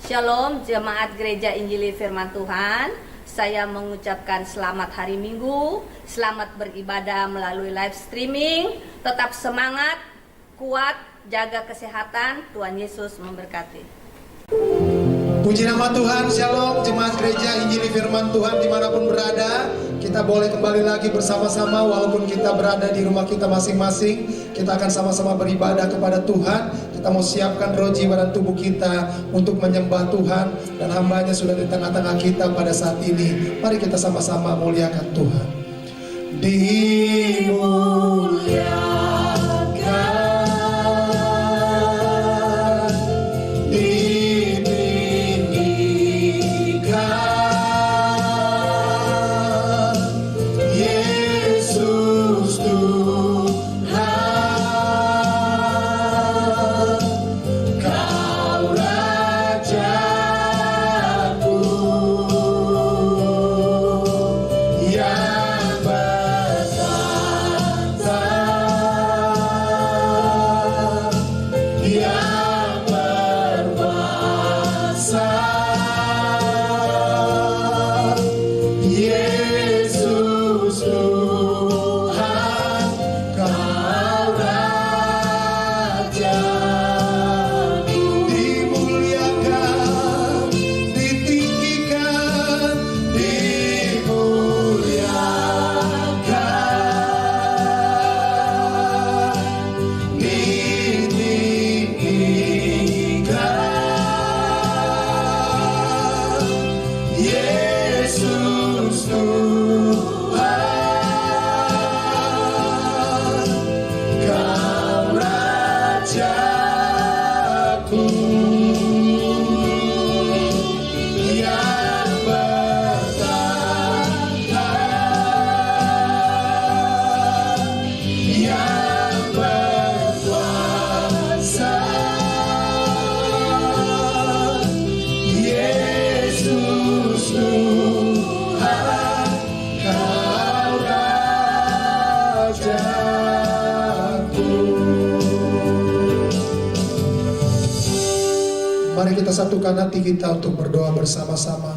Shalom Jemaat Gereja Injili Firman Tuhan. Saya mengucapkan selamat hari Minggu, selamat beribadah melalui live streaming. Tetap semangat, kuat, jaga kesehatan. Tuhan Yesus memberkati. Puji nama Tuhan. Shalom Jemaat Gereja Injili Firman Tuhan dimanapun berada. Kita boleh kembali lagi bersama-sama. Walaupun kita berada di rumah kita masing-masing, kita akan sama-sama beribadah kepada Tuhan. Kita mau siapkan roh, jiwa, dan tubuh kita untuk menyembah Tuhan. Dan hambanya sudah di tengah-tengah kita pada saat ini. Mari kita sama-sama muliakan Tuhan. Mari kita satukan hati kita untuk berdoa bersama-sama.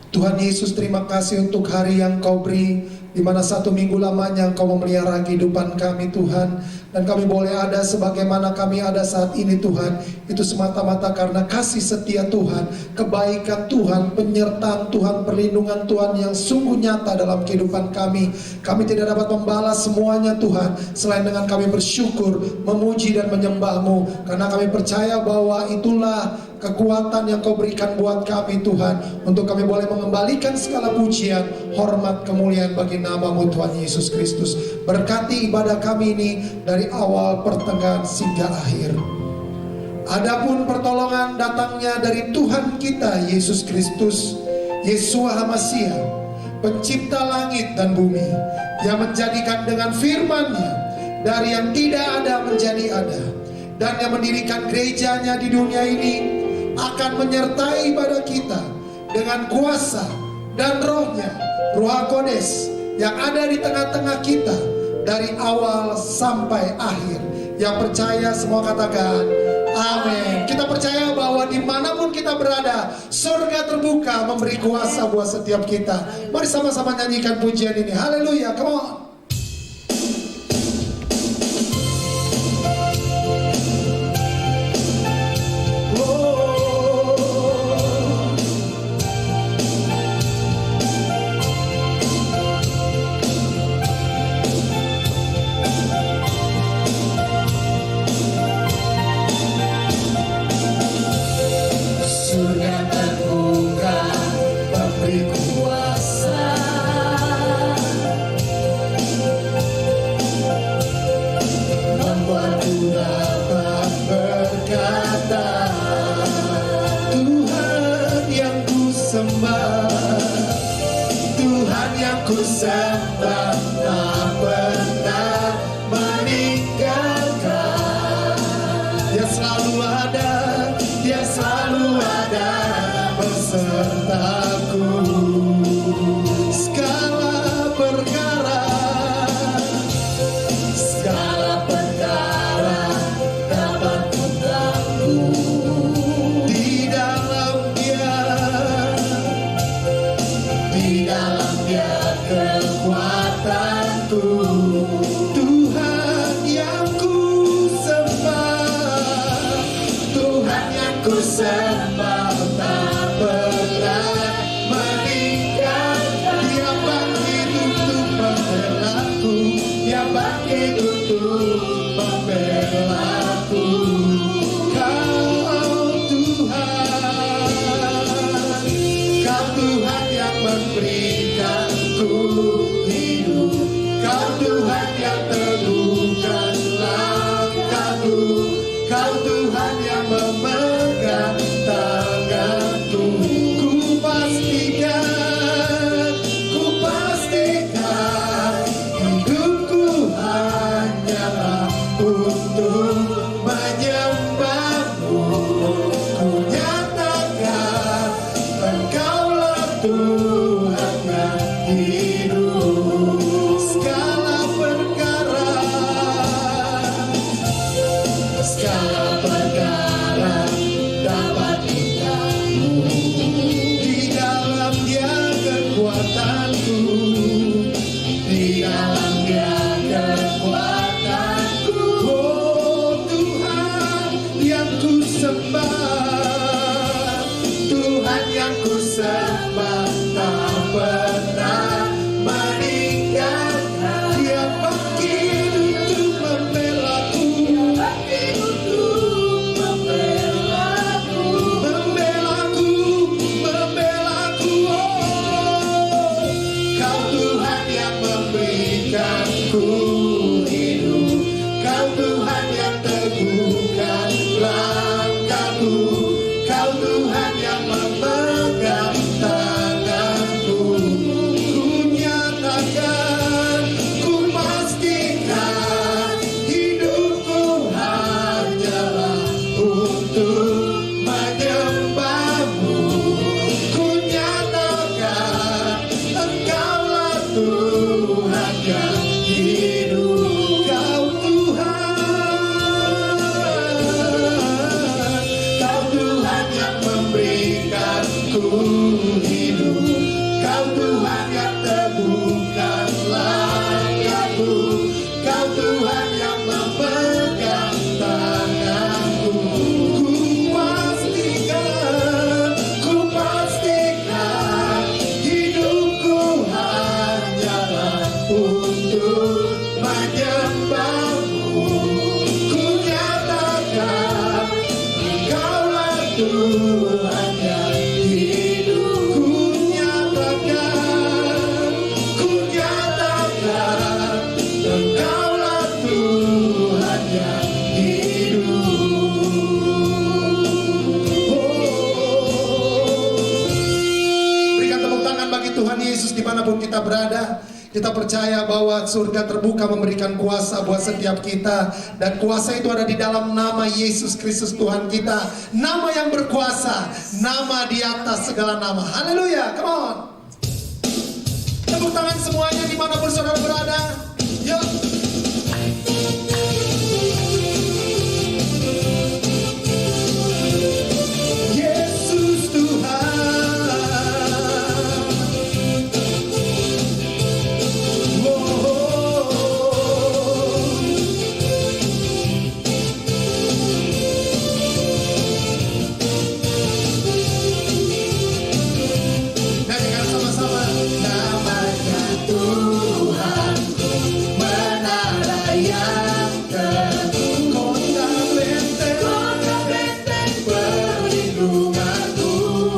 Tuhan Yesus, terima kasih untuk hari yang Kau beri, di mana 1 minggu lamanya Engkau memelihara kehidupan kami Tuhan. Dan kami boleh ada sebagaimana kami ada saat ini Tuhan. Itu semata-mata karena kasih setia Tuhan, kebaikan Tuhan, penyertaan Tuhan, perlindungan Tuhan yang sungguh nyata dalam kehidupan kami. Kami tidak dapat membalas semuanya Tuhan, selain dengan kami bersyukur, memuji dan menyembah-Mu. Karena kami percaya bahwa itulah kekuatan yang Kau berikan buat kami Tuhan, untuk kami boleh mengembalikan segala pujian, hormat, kemuliaan bagi nama-Mu Tuhan Yesus Kristus. Berkati ibadah kami ini dari awal, pertengahan, hingga akhir. Adapun pertolongan datangnya dari Tuhan kita Yesus Kristus, Yeshua HaMashiach, pencipta langit dan bumi, yang menjadikan dengan firman-Nya dari yang tidak ada menjadi ada, dan yang mendirikan gerejanya di dunia ini, akan menyertai pada kita dengan kuasa dan rohnya, Ruh HaKodes yang ada di tengah-tengah kita dari awal sampai akhir. Yang percaya semua katakan amin. Kita percaya bahwa dimanapun kita berada, surga terbuka memberi kuasa buat setiap kita. Mari sama-sama nyanyikan pujian ini. Haleluya, come on. Di dalam kekuatanku, Tuhan yang ku sembah, Tuhan yang ku sembah tak pernah meninggal. Dia bangkit untuk membelaku, Dia bangkit untuk membelaku. Kau Tuhan yang memberikanku hidup, Kau Tuhan yang teguhkan langkahku, Kau Tuhan yang memegang tanganku. Ku pastikan hidupku hanyalah untuk menyembahmu. Ku nyatakan Engkaulah Tuhan yang hidup. Segala perkara dapat ditakluk, di dalam Dia kekuatanku, di dalam Dia kekuatanku. Oh Tuhan yang ku sembah, Tuhan yang ku sembah tak pernah meninggal. Dia bangkit untuk membelaku, membelaku. Oh, Kau Tuhan yang memberikanku hidup, Kau Tuhan yang teguhkan langkahku, Kau Tuhan yang memegang tanganku. Ku nyatakan, ku pastikan hidupku hanyalah untuk menyembahmu. Ku nyatakan Engkaulah Tuhan yang hidup. Kau Tuhan yang memberikanku hidup, Kau Tuhan yang teguhkan langkahku, Kau Tuhan yang memegang tanganku. Ku pastikan hidupku hanyalah untuk menyembahmu. Ku nyatakan Engkaulah Tuhan yang hidup. Ku nyatakan Engkaulah Tuhan yang hidup. Berikan tepuk tangan bagi Tuhan Yesus dimanapun kita berada. Kita percaya bahwa surga terbuka memberikan kuasa buat setiap kita. Dan kuasa itu ada di dalam nama Yesus Kristus Tuhan kita. Nama yang berkuasa, nama di atas segala nama. Haleluya, come on. Tepuk tangan semuanya dimanapun saudara berada. Yuk. Yesus Tuhan. Nyanyikan sama-sama. Namanya Tuhan, menara yang teguh, kota benteng perlindunganku.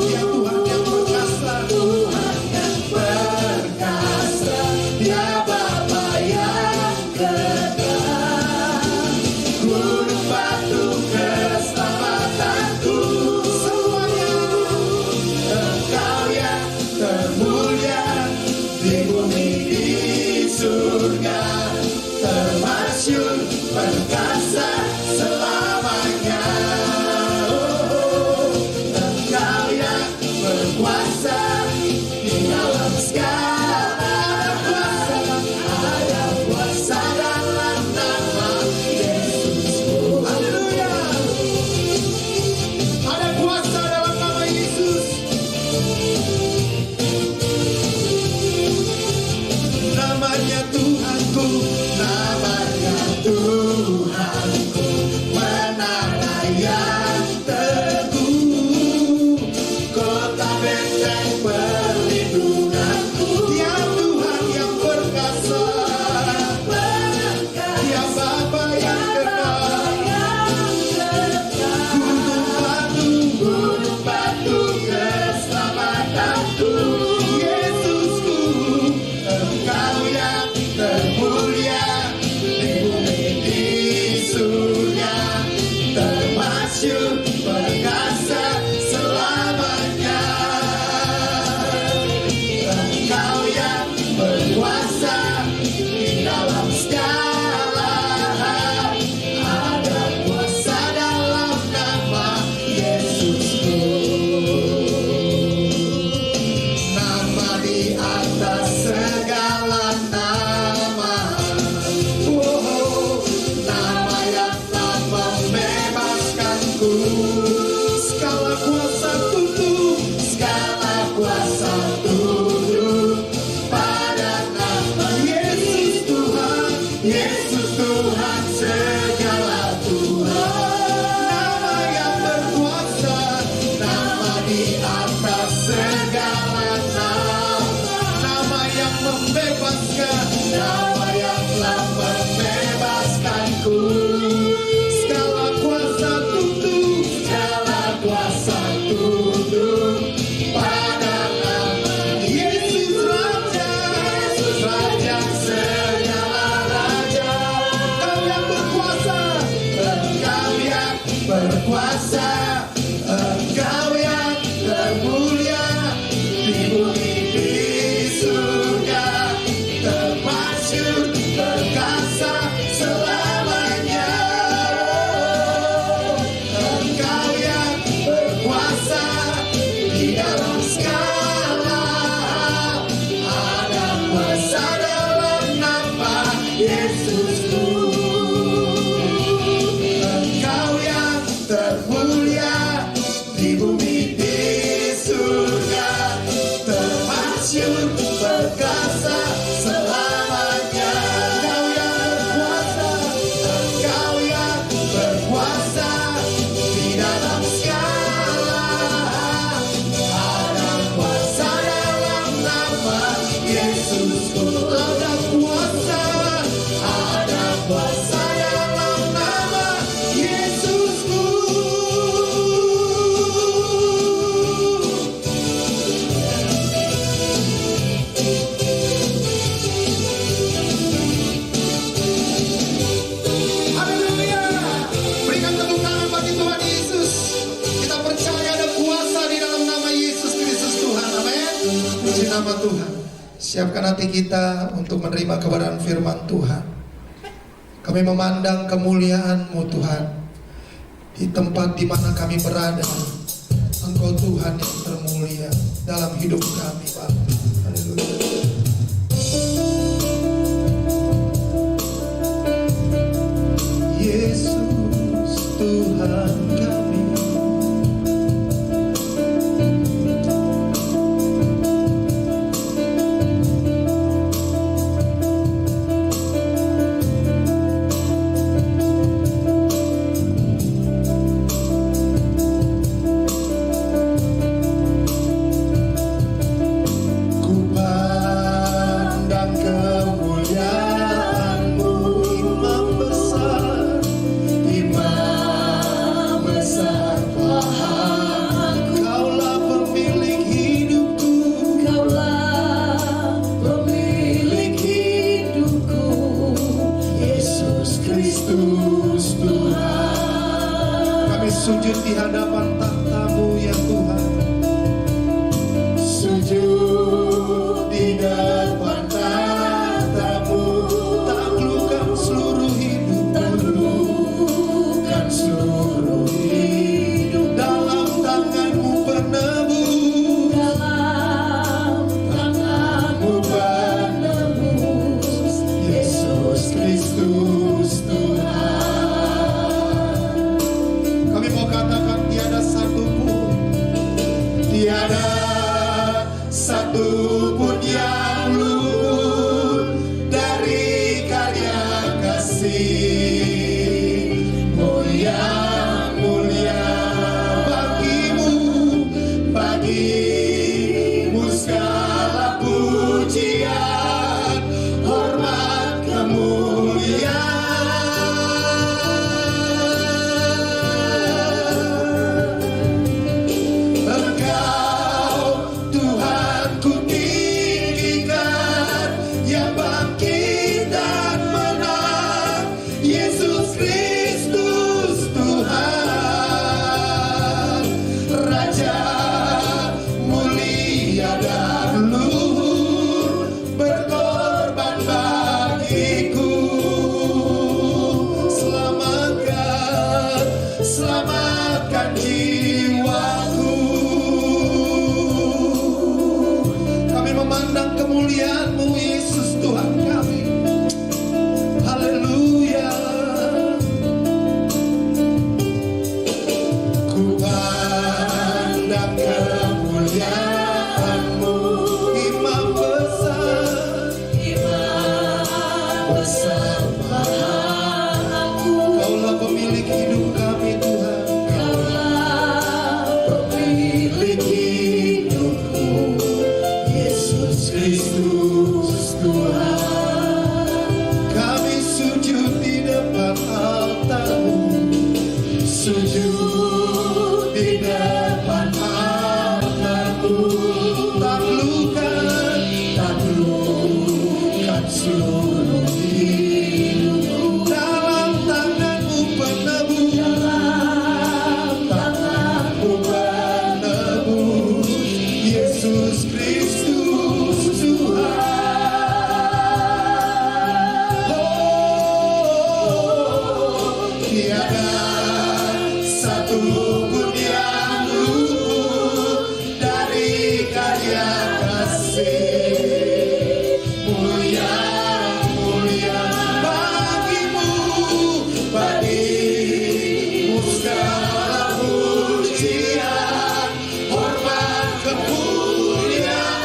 Dia Tuhan yang perkasa, Tuhan yang perkasa. Dia Bapa yang kekal, gunung batu keselamatanku. Semuanya Engkau yang termulia di bumi di surga, termasyur perkasa selamanya. Oh, Engkau yang berkuasa di dalam segala kuasa. Ada kuasa dalam nama Yesus. Haleluya. Ada kuasa dalam nama Yesus. Tuhanku. Dia Tuhan yang perkasa, Dia Bapa yang kekal. Gunung batu keselamatanku. Yesusku, Engkau yang termulia di bumi di surga, termasyhur perkasa selamanya. Engkau yang berkuasa di dalam segala hal, ada kuasa dalam nama Yesusku. Nama di atas segala nama, oh, nama yang telah membebaskanku. Segala kuasa tunduk, segala kuasa tunduk pada nama Yesus Tuhan, Yesus Tuhan segala Tuhan. Nama yang berkuasa, nama di atas segala nama, nama yang membebaskan, nama yang telah membebaskanku. Segala kuasa tunduk, segala kuasa tunduk pada nama Yesus Raja, Yesus Raja segala raja. Engkau yang berkuasa, Engkau yang berkuasa, Engkau yang termulia di bumi di surga, termasyhur perkasa selamanya. Engkau yang berkuasa di dalam segala hal, ada kuasa dalam nama Yesusku. Engkau yang termulia di bumi di surga, termasyhur perkasa selamanya. Engkau yang berkuasa, Engkau yang berkuasa di dalam segala hal, ada kuasa dalam nama Yesusku. Ada kuasa, ada kuasa dalam nama Yesusku. Haleluya. Berikan tepuk tangan bagi Tuhan Yesus. Kita percaya ada kuasa di dalam nama Yesus Kristus Tuhan. Amin. Puji nama Tuhan. Siapkan hati kita untuk menerima kebenaran firman Tuhan. Kami memandang kemuliaan-Mu Tuhan. Di tempat di mana kami berada, Engkau Tuhan yang termulia dalam hidup kami, Bapa. Haleluya. Yesus Tuhan kami, ku pandang kemuliaan-Mu, Imam besar, Imam besar Tuhan. Kaulah pemilik hidupku, Kaulah pemilik hidupku, Yesus Kristus Tuhan. Kami sujud di hadapan tahta-Mu ya Tuhan, sujud di depan tahta-Mu, taklukkan seluruh hidup, taklukkan seluruh hidup dalam tangan-Mu penebus, dalam tangan-Mu penebus, Yesus Kristus Tuhan. Kami mau katakan tiada satupun yang luput dari karya kasih. Mulia bagimu segala kemuliaan-Mu Yesus Tuhan kami. Haleluya. Ku pandang kemuliaan-Mu, Imam besar Mahaku. Kaulah pemilik hidup kami Tuhan. Kaulah pemilik hidupku, Yesus Kristus Tuhan. Kami sujud di depan altar-Mu, sujud di depan altar-Mu. Taklukkan seluruh hidupku. Dalam tangan-Mu penebus, dalam tangan-Mu penebus, Yesus Kristus Tuhan. Oh, tiada satu pun yang luput dari karya kasih. Mulia, mulia bagimu, bagimu segala pujian, hormat, kemuliaan.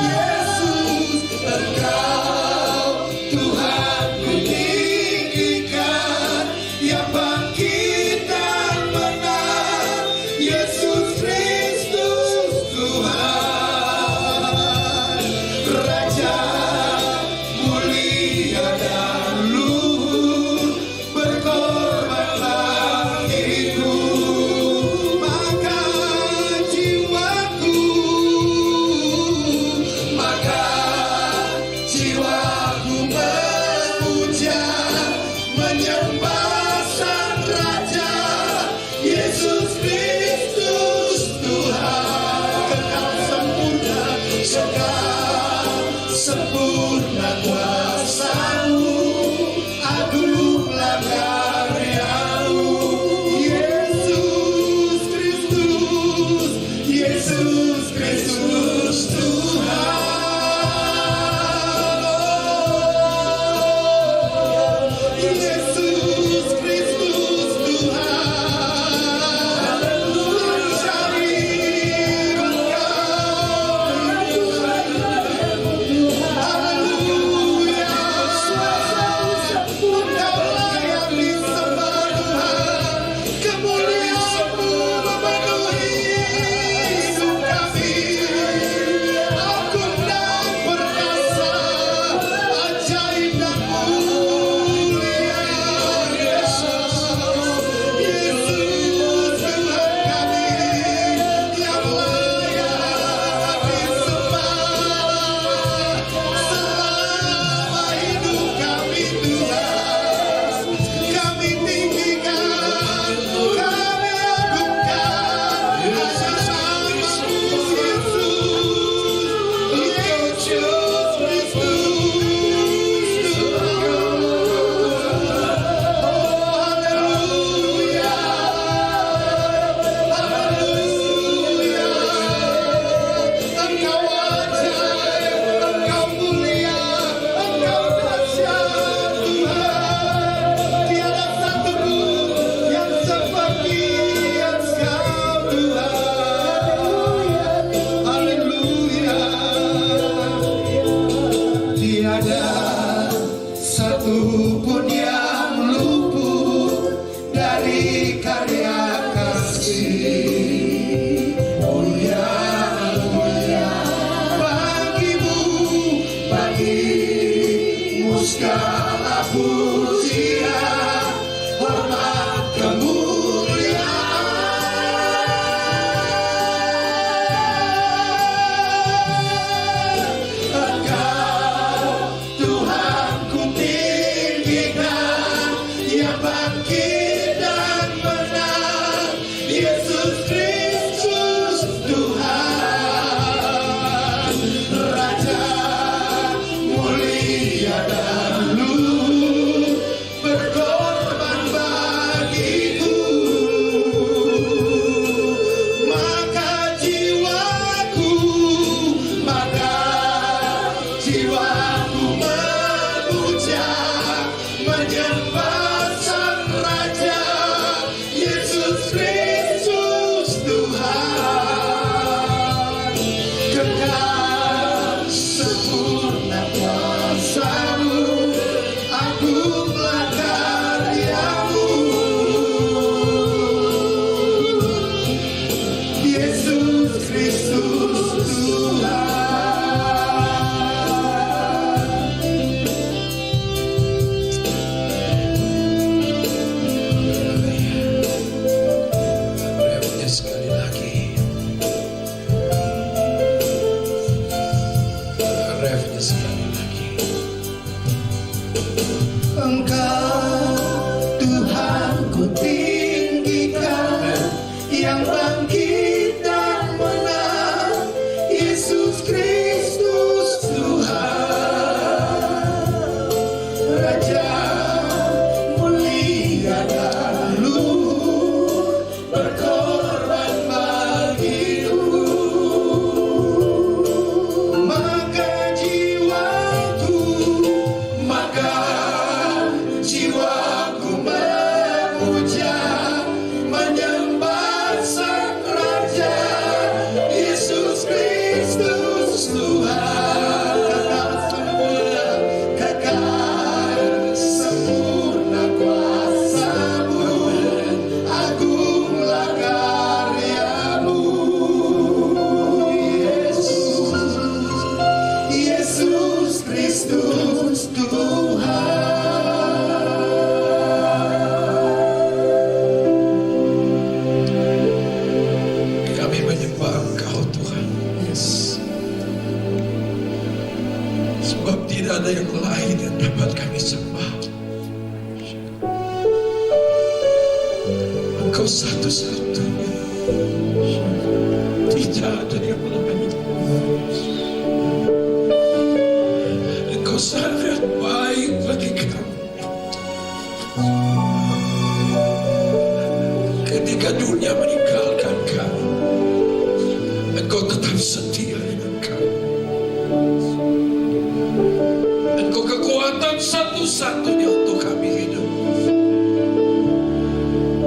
Yesus, Engkau Tuhan ku tinggikan, yang bangkit dan menang, Yesus Kristus Tuhan. Raja mulia dan luhur, berkorbanlah diriku, maka jiwaku memuja, menyembah Sang Raja, Yesus Kristus Tuhan. Kekal sempurna, kekal sempurna kuasa-Mu, agunglah karya-Mu, Yesus Kristus, Yesus Kristus Tuhan. Yesus Kristus Tuhan. Mencari Haleluya. Engkaulah yang disembah Tuhan. Kemuliaan-Mu memenuhi hidup kami. Agung dan perkasa, ajaib dan mulia. Yesus Tuhan kami, yang layak disembah selama hidup kami Tuhan. Kami tinggikan, kami agungkan hanya nama-Mu Yesus, Yesus Kristus Tuhan. Haleluya, haleluya. Engkau ajaib, Engkau mulia, Engkau dahsyat Tuhan. Tiada satu pun yang seperti Engkau Tuhan. Haleluya. Tiada satu pun yang luput dari karya kasih. Mulia, mulia bagimu, bagimu segala pujian, hormat, kemuliaan. Engkau Tuhan ku tinggikan, yang bangkit dan menang, Yesus Kristus Tuhan. Raja mulia dan luhur, Tuhan, kekal sempurna kuasa-Mu, agunglah karya-Mu. Yesus Kristus Tuhan. Refnya sekali lagi. Refnya sekali lagi. Engkau Tuhan ku tinggikan, yang bangkit dan menang, Yesus Kristus Tuhan, Raja mulia dan luhur, berkorban bagiku. Maka jiwaku memuja, menyembah Sang Raja, Yesus Kristus Tuhan. Kekal sempurna kuasa-Mu, agunglah karya-Mu. Yesus Kristus Tuhan. Kami menyembah Engkau Tuhan. Sebab tidak ada yang lain yang dapat kami sembah. Engkau satu-satunya. Tidak ada yang lain. Engkau sangat baik bagi kami. Ketika dunia meninggalkan kami, Engkau tetap setia dengan kami. Engkau kekuatan satu-satunya untuk kami hidup.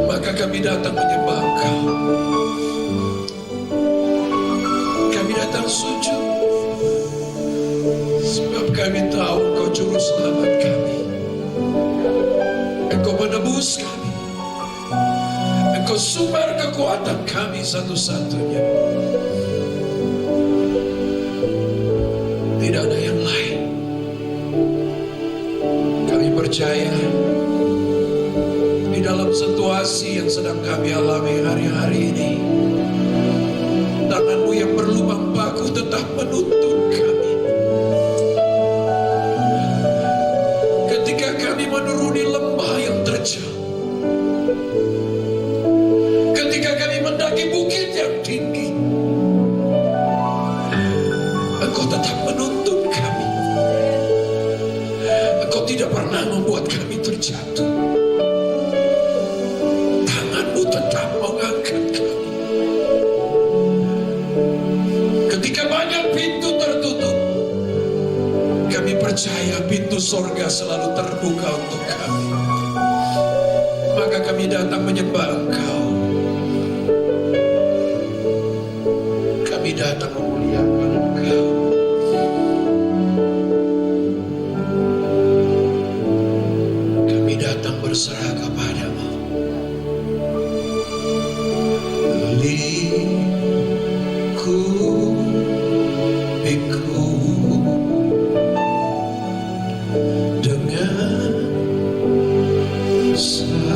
Maka kami datang menyembah Engkau. Kami datang sujud, sebab kami tahu Engkau juru selamat kami. Engkau menebus kami. Engkau sumber kekuatan kami satu-satunya. Tidak ada yang lain. Kami percaya di dalam situasi yang sedang kami alami hari-hari ini, tangan-Mu yang berlubang paku tetap menuntun kami. Ketika kami menuruni lembah yang terjal, ketika kami mendaki bukit yang tinggi, Engkau tetap menuntun kami. Engkau tidak pernah membuat kami terjatuh. Tangan-Mu tetap mengangkat kami. Ketika banyak pintu tertutup, kami percaya pintu sorga selalu terbuka untuk kami. Maka kami datang menyembah Engkau. Kami datang memuliakan Engkau. Kami datang berserah kepada-Mu. Liku biku dengan sayap-Mu,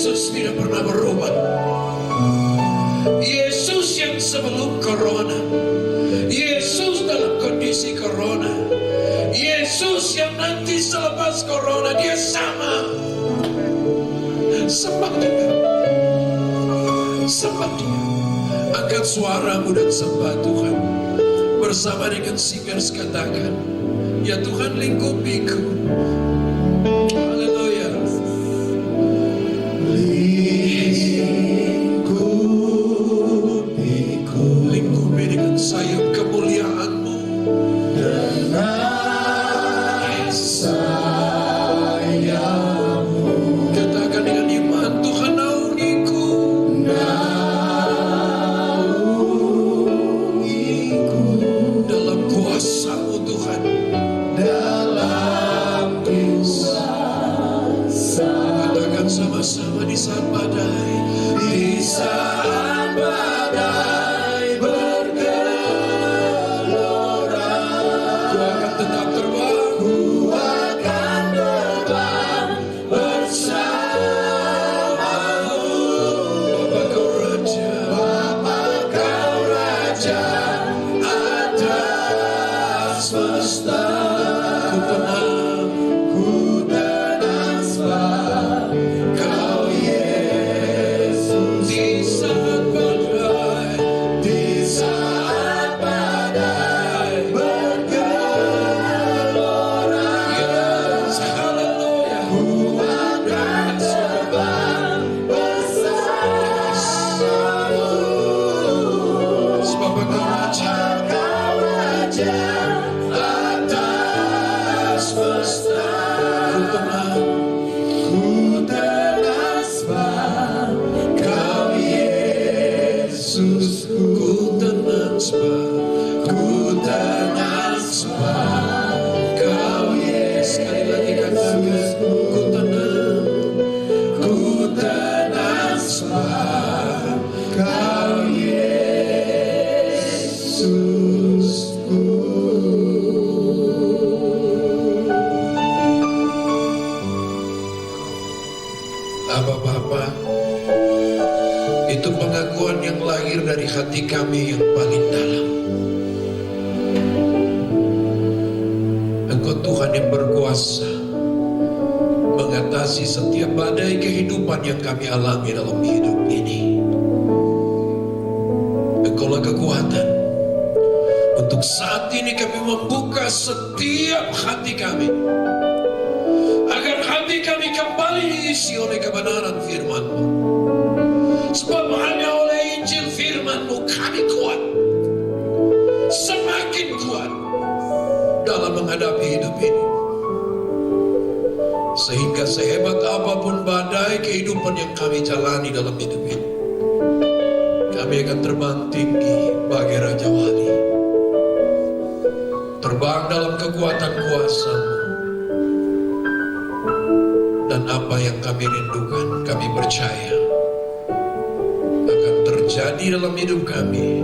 Yesus tidak pernah berubah. Yesus yang sebelum corona, Yesus dalam kondisi corona, Yesus yang nanti selepas corona, dia sama. Sembah dia, sembah dia. Angkat suaramu dan sembah Tuhan. Bersama dengan singers katakan, ya Tuhan lingkupiku. Haleluya. Lingkupi dengan sayap kemuliaan-Mu. Katakan dengan iman, Tuhan naungiku. Dalam kuasa-Mu Tuhan. Katakan sama-sama di saat badai. Di saat badai bergelora, ku akan tetap terbang. Ku akan terbang bersama-Mu. Bapa Kau Raja, Bapa Kau Raja atas semesta. Ku tenang, sebab Kau Yesus. Di saat badai bergelora, yes, haleluya. Ku akan terbang bersama-Mu. Sebab Kau Raja atas semesta. Ku tenang sebab Kau Yesus. Ku tenang sebab Kau Yesus. Sekali lagi katakan, ku tenang sebab Kau Yesus. Bapa, itu pengakuan yang lahir dari hati kami yang paling dalam. Engkau Tuhan yang berkuasa mengatasi setiap badai kehidupan yang kami alami dalam hidup ini. Engkaulah kekuatan. Untuk saat ini kami membuka setiap hati kami, agar hati kami kembali diisi oleh kebenaran firman-Mu. Sebab hanya oleh Injil firman-Mu kami kuat, semakin kuat dalam menghadapi hidup ini. Sehingga sehebat apapun badai kehidupan yang kami jalani dalam hidup ini, kami akan terbang tinggi bagai Raja Wali, terbang dalam kekuatan kuasa-Mu. Dan apa yang kami rindukan, kami percaya akan terjadi dalam hidup kami.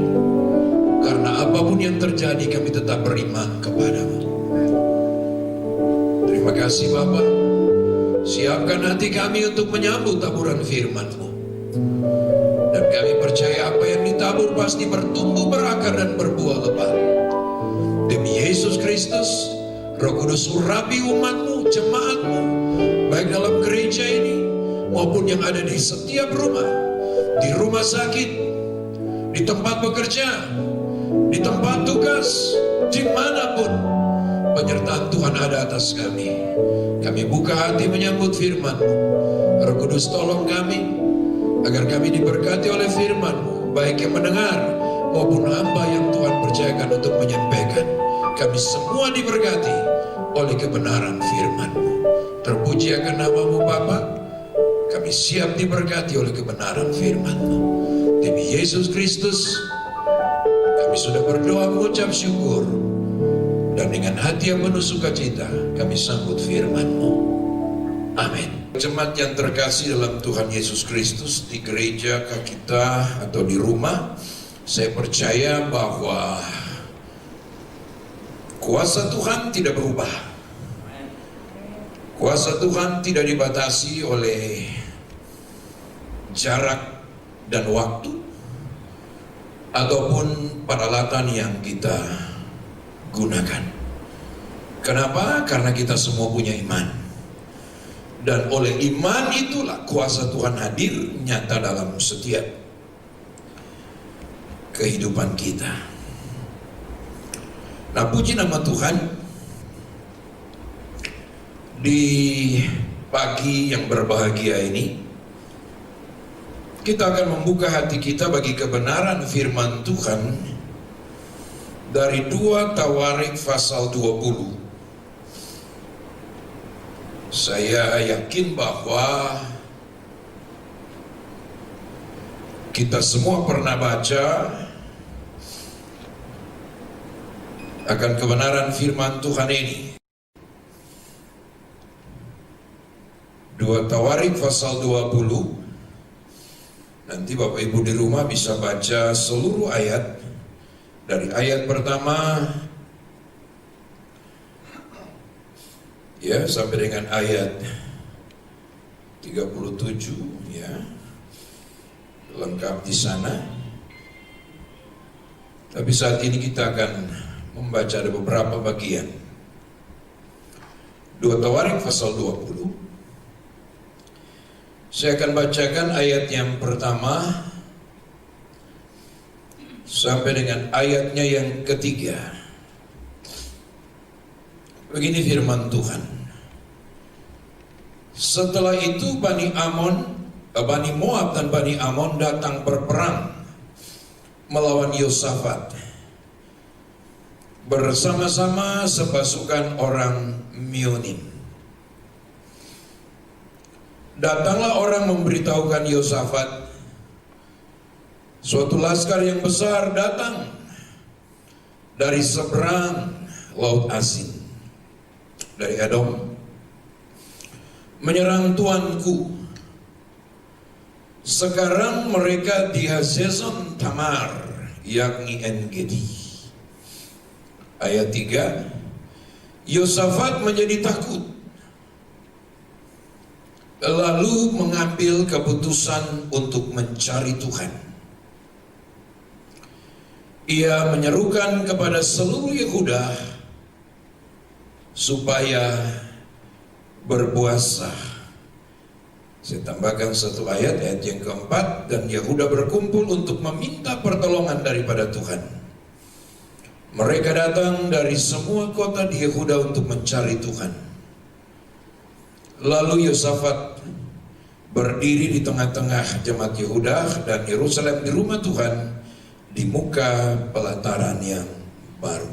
Karena apapun yang terjadi, kami tetap beriman kepada-Mu. Terima kasih Bapa. Siapkan hati kami untuk menyambut taburan firman-Mu. Dan kami percaya apa yang ditabur pasti bertumbuh, berakar, dan berbuah lebat. Demi Yesus Kristus, Roh Kudus urapi umat-Mu, jemaat-Mu, baik dalam gereja ini maupun yang ada di setiap rumah, di rumah sakit, di tempat bekerja, di tempat tugas, dimanapun penyertaan Tuhan ada atas kami. Kami buka hati menyambut firman-Mu. Roh Kudus tolong kami agar kami diberkati oleh firman-Mu, baik yang mendengar maupun hamba yang Tuhan percayakan untuk menyampaikan. Kami semua diberkati oleh kebenaran firman-Mu. Terpuji akan nama-Mu Bapa. Kami siap diberkati oleh kebenaran firman-Mu. Demi Yesus Kristus, kami sudah berdoa mengucap syukur. Dan dengan hati yang penuh sukacita, kami sambut firman-Mu. Amin. Jemaat yang terkasih dalam Tuhan Yesus Kristus, di gereja kita atau di rumah, saya percaya bahwa kuasa Tuhan tidak berubah. Kuasa Tuhan tidak dibatasi oleh jarak dan waktu, ataupun peralatan yang kita gunakan. Kenapa? Karena kita semua punya iman. Dan oleh iman itulah kuasa Tuhan hadir nyata dalam setiap kehidupan kita. Nah, puji nama Tuhan. Di pagi yang berbahagia ini, kita akan membuka hati kita bagi kebenaran firman Tuhan dari 2 Tawarik pasal 20. Saya yakin bahwa kita semua pernah baca akan kebenaran firman Tuhan ini. 2 Tawarik pasal 20. Nanti Bapak Ibu di rumah bisa baca seluruh ayat, dari ayat pertama ya sampai dengan ayat 37 ya, lengkap di sana. Tapi saat ini kita akan membaca ada beberapa bagian. 2 Tawarik pasal 20. Saya akan bacakan ayat yang pertama sampai dengan ayatnya yang ketiga. Begini firman Tuhan. Setelah itu Bani Moab dan Bani Amon datang berperang melawan Yosafat bersama-sama sepasukan orang Meonim. Datanglah orang memberitahukan Yosafat, suatu laskar yang besar datang dari seberang Laut Asin, dari Edom, menyerang tuanku. Sekarang mereka di Hazezon Tamar, yakni En-Gedi. Ayat 3, Yosafat menjadi takut, lalu mengambil keputusan untuk mencari Tuhan. Ia menyerukan kepada seluruh Yehuda supaya berpuasa. Saya tambahkan satu ayat yang keempat, dan Yehuda berkumpul untuk meminta pertolongan daripada Tuhan. Mereka datang dari semua kota di Yehuda untuk mencari Tuhan. Lalu Yosafat berdiri di tengah-tengah jemaat Yehuda dan Yerusalem di rumah Tuhan di muka pelataran yang baru.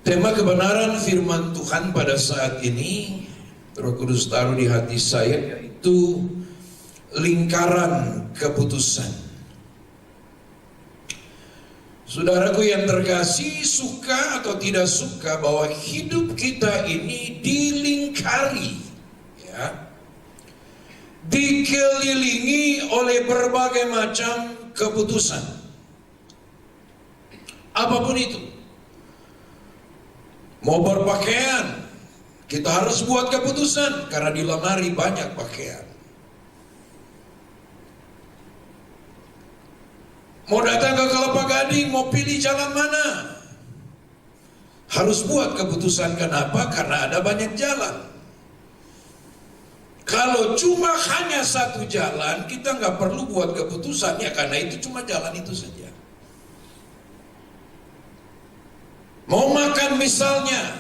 Tema kebenaran firman Tuhan pada saat ini Roh Kudus taruh di hati saya, yaitu lingkaran keputusan. Saudaraku yang terkasih, suka atau tidak suka bahwa hidup kita ini dilingkari, ya, dikelilingi oleh berbagai macam keputusan. Apapun itu. Mau berpakaian, kita harus buat keputusan karena di lemari banyak pakaian. Mau datang ke Kelapa Gading, mau pilih jalan mana? Harus buat keputusan. Kenapa? Karena ada banyak jalan. Kalau cuma hanya satu jalan, kita nggak perlu buat keputusan, ya karena itu cuma jalan itu saja. Mau makan misalnya,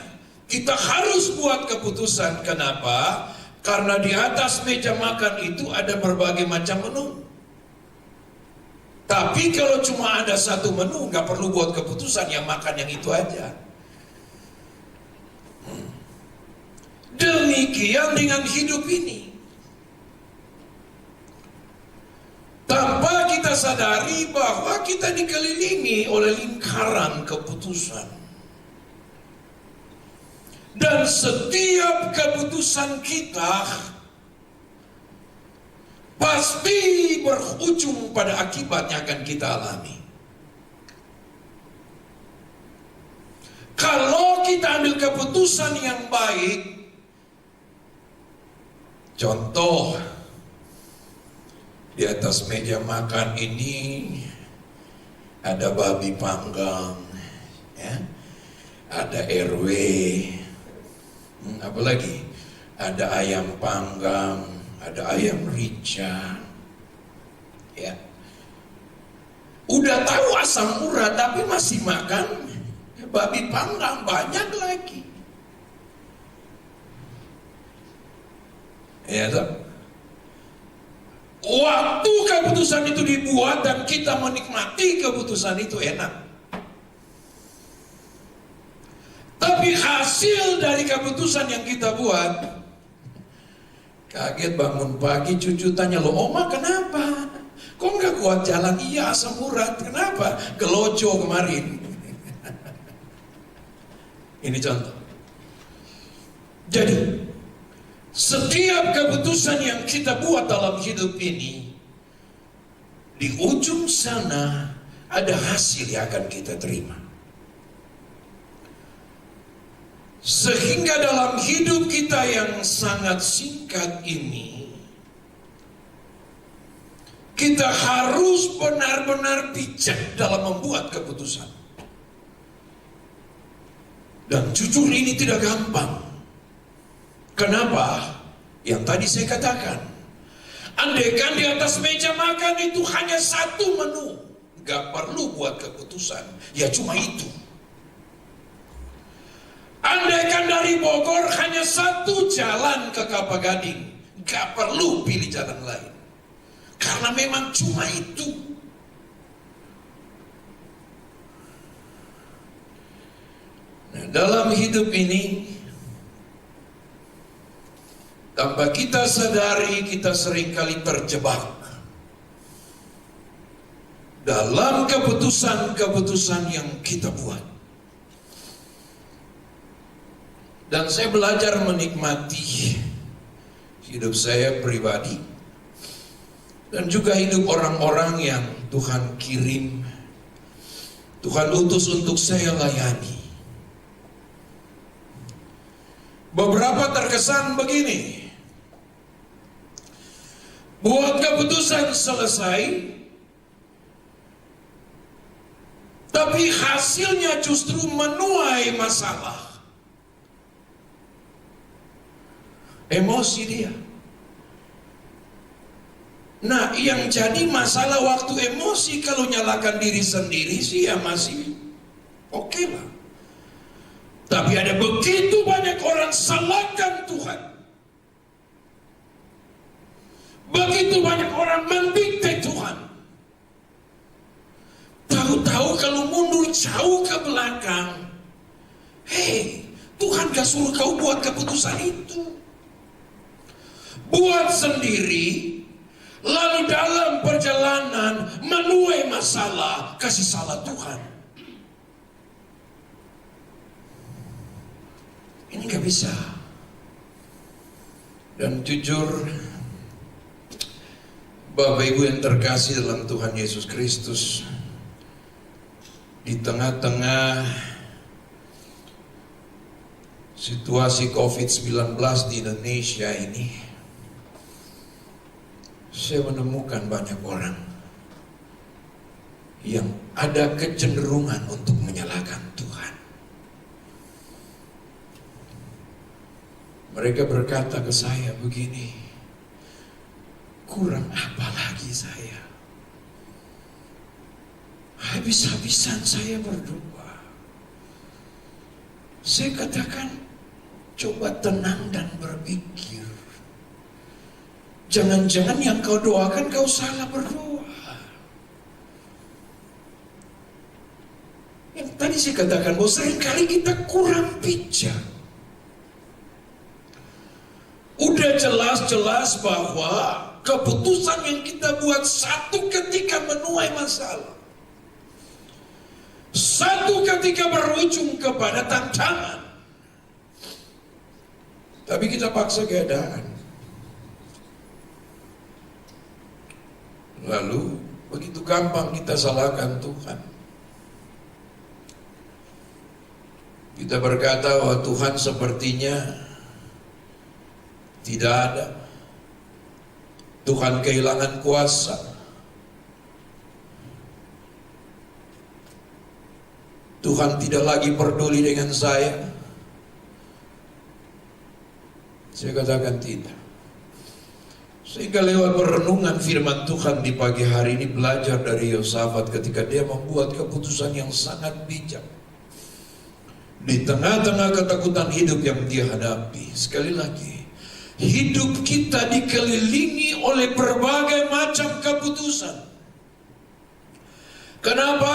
kita harus buat keputusan. Kenapa? Karena di atas meja makan itu ada berbagai macam menu. Tapi kalau cuma ada satu menu, nggak perlu buat keputusan, yang makan yang itu aja. Demikian dengan hidup ini. Tanpa kita sadari bahwa kita dikelilingi oleh lingkaran keputusan. Dan setiap keputusan kita pasti berujung pada akibat yang akan kita alami. Kalau kita ambil keputusan yang baik, contoh, Di atas meja makan ini ada babi panggang, ya, ada RW, apalagi ada ayam panggang, ada ayam rica, ya. Udah tahu asam urat tapi masih makan babi panggang, banyak lagi. Ya, tak? Waktu keputusan itu dibuat dan kita menikmati keputusan itu enak. Tapi hasil dari keputusan yang kita buat, kaget bangun pagi cucu tanya, "Lo Oma kenapa? Kok nggak kuat jalan?" "Iya asam urat." "Kenapa?" "Gelojo kemarin." Ini contoh. Jadi setiap keputusan yang kita buat dalam hidup ini, di ujung sana ada hasil yang akan kita terima. Sehingga dalam hidup kita yang sangat singkat ini, kita harus benar-benar bijak dalam membuat keputusan. Dan jujur ini tidak gampang. Kenapa? Yang tadi saya katakan, andaikan di atas meja makan itu hanya satu menu, gak perlu buat keputusan, ya cuma itu. Andaikan dari Bogor hanya satu jalan ke Kelapa Gading, gak perlu pilih jalan lain, karena memang cuma itu. Nah, dalam hidup ini, tanpa kita sadari, kita seringkali terjebak dalam keputusan-keputusan yang kita buat. Dan saya belajar menikmati hidup saya pribadi dan juga hidup orang-orang yang Tuhan kirim, Tuhan utus untuk saya layani. Beberapa terkesan begini, buat keputusan selesai, tapi hasilnya justru menuai masalah. Emosi dia. Nah, yang jadi masalah waktu emosi, kalau nyalakan diri sendiri sih ya masih oke lah. Tapi ada begitu banyak orang salahkan Tuhan. Begitu banyak orang mendikte Tuhan. Tahu-tahu kalau mundur jauh ke belakang, hei, Tuhan gak suruh kau buat keputusan itu. Buat sendiri, lalu dalam perjalanan menuai masalah, kasih salah Tuhan. Ini gak bisa. Dan jujur, Bapak Ibu yang terkasih dalam Tuhan Yesus Kristus, di tengah-tengah situasi COVID-19 di Indonesia ini, saya menemukan banyak orang yang ada kecenderungan untuk menyalahkan Tuhan. Mereka berkata ke saya begini, kurang apa lagi saya? Habis-habisan saya berdoa. Saya katakan, coba tenang dan berpikir. Jangan-jangan yang kau doakan kau salah berdoa. Yang tadi saya katakan bahwa seringkali kita kurang bijak. Udah jelas-jelas bahwa keputusan yang kita buat satu ketika menuai masalah. Satu ketika berujung kepada tantangan. Tapi kita paksa keadaan. Lalu begitu gampang kita salahkan Tuhan. Kita berkata bahwa Tuhan sepertinya tidak ada. Tuhan kehilangan kuasa. Tuhan tidak lagi peduli dengan saya. Saya katakan tidak. Sehingga lewat perenungan firman Tuhan di pagi hari ini, belajar dari Yosafat ketika dia membuat keputusan yang sangat bijak. Di tengah-tengah ketakutan hidup yang dia hadapi. Sekali lagi, hidup kita dikelilingi oleh berbagai macam keputusan. Kenapa?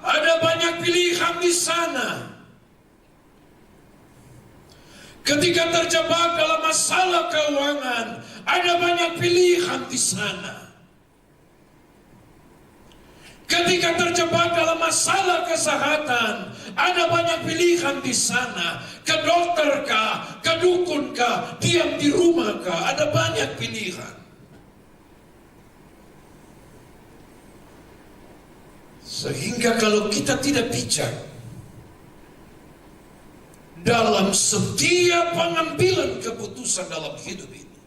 Ada banyak pilihan di sana. Ketika terjebak dalam masalah keuangan, ada banyak pilihan di sana. Ketika terjebak dalam masalah kesehatan, ada banyak pilihan di sana. Ke dokter kah, ke dukun kah, diam di rumah kah, ada banyak pilihan. Sehingga kalau kita tidak bijak dalam setiap pengambilan keputusan dalam hidup ini,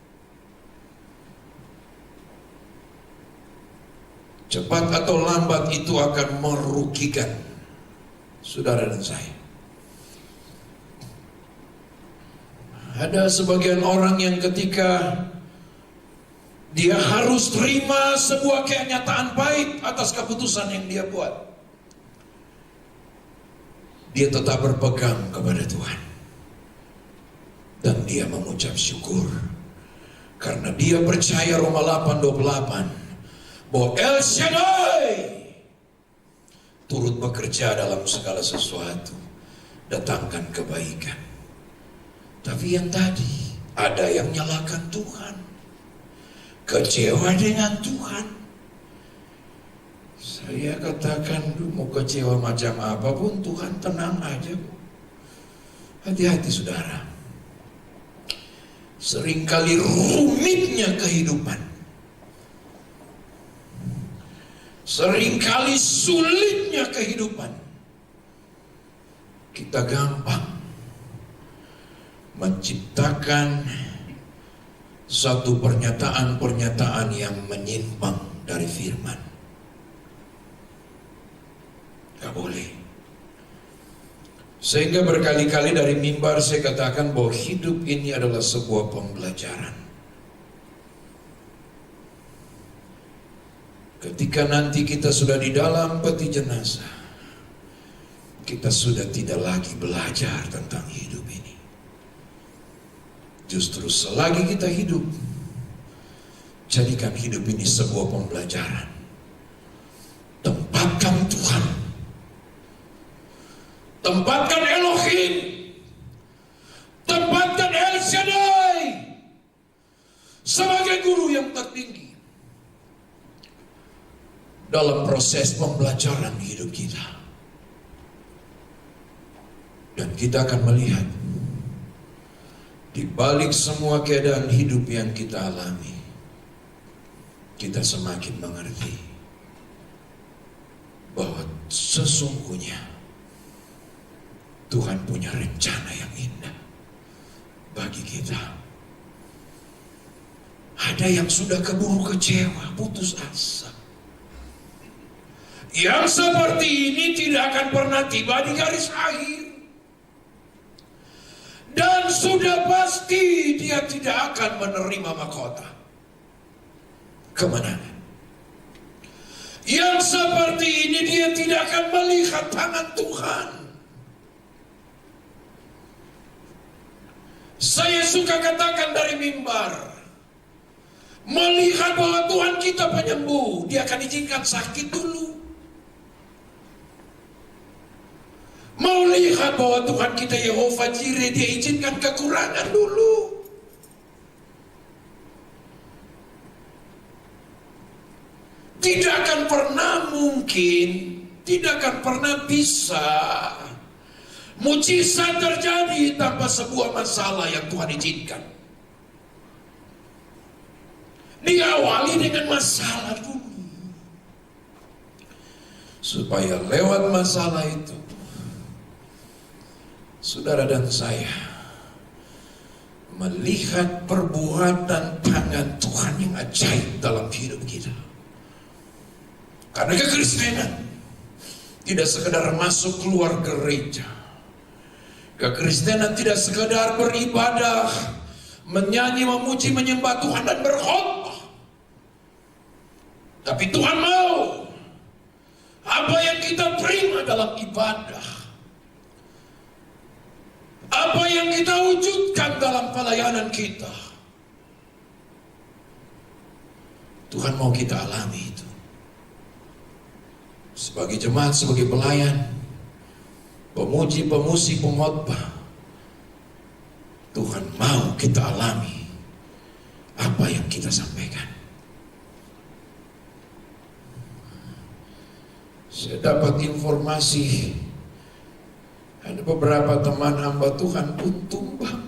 cepat atau lambat itu akan merugikan saudara dan saya. Ada sebagian orang yang ketika dia harus terima sebuah kenyataan pahit atas keputusan yang dia buat, dia tetap berpegang kepada Tuhan. Dan dia mengucap syukur. Karena dia percaya Roma 8:28 bahwa El Shaddai turut bekerja dalam segala sesuatu, datangkan kebaikan. Tapi yang tadi, ada yang nyalakan Tuhan, kecewa dengan Tuhan. Saya katakan, mau kecewa macam apapun, Tuhan tenang aja. Hati-hati saudara. Seringkali rumitnya kehidupan, seringkali sulitnya kehidupan, kita gampang menciptakan satu pernyataan-pernyataan yang menyimpang dari firman. Gak boleh. Sehingga berkali-kali dari mimbar saya katakan bahwa hidup ini adalah sebuah pembelajaran. Ketika nanti kita sudah di dalam peti jenazah, kita sudah tidak lagi belajar tentang hidup ini. Justru selagi kita hidup, jadikan hidup ini sebuah pembelajaran. Tempatkan Tuhan, tempatkan Elohim, tempatkan El Shaddai sebagai guru yang tertinggi dalam proses pembelajaran hidup kita. Dan kita akan melihat di balik semua keadaan hidup yang kita alami, kita semakin mengerti bahwa sesungguhnya Tuhan punya rencana yang indah bagi kita. Ada yang sudah keburu kecewa, putus asa. Yang seperti ini tidak akan pernah tiba di garis akhir. Dan sudah pasti dia tidak akan menerima mahkota kemenangan. Yang seperti ini dia tidak akan melihat tangan Tuhan. Saya suka katakan dari mimbar, melihat bahwa Tuhan kita penyembuh, dia akan izinkan sakit dulu. Mau lihat bahwa Tuhan kita Yehova Jireh, dia izinkan kekurangan dulu. Tidak akan pernah mungkin, tidak akan pernah bisa mujizat terjadi tanpa sebuah masalah yang Tuhan izinkan. Diawali dengan masalah dulu, supaya lewat masalah itu saudara dan saya melihat perbuatan tangan Tuhan yang ajaib dalam hidup kita. Karena kekristenan tidak sekedar masuk keluar gereja. Kekristenan tidak sekedar beribadah, menyanyi, memuji, menyembah Tuhan dan berkhotbah. Tapi Tuhan mau apa yang kita terima dalam ibadah, apa yang kita wujudkan dalam pelayanan kita, Tuhan mau kita alami itu. Sebagai jemaat, sebagai pelayan, pemuji, pemusik, pengkhotbah, Tuhan mau kita alami apa yang kita sampaikan. Saya dapat informasi ada beberapa teman hamba Tuhan pun tumbang.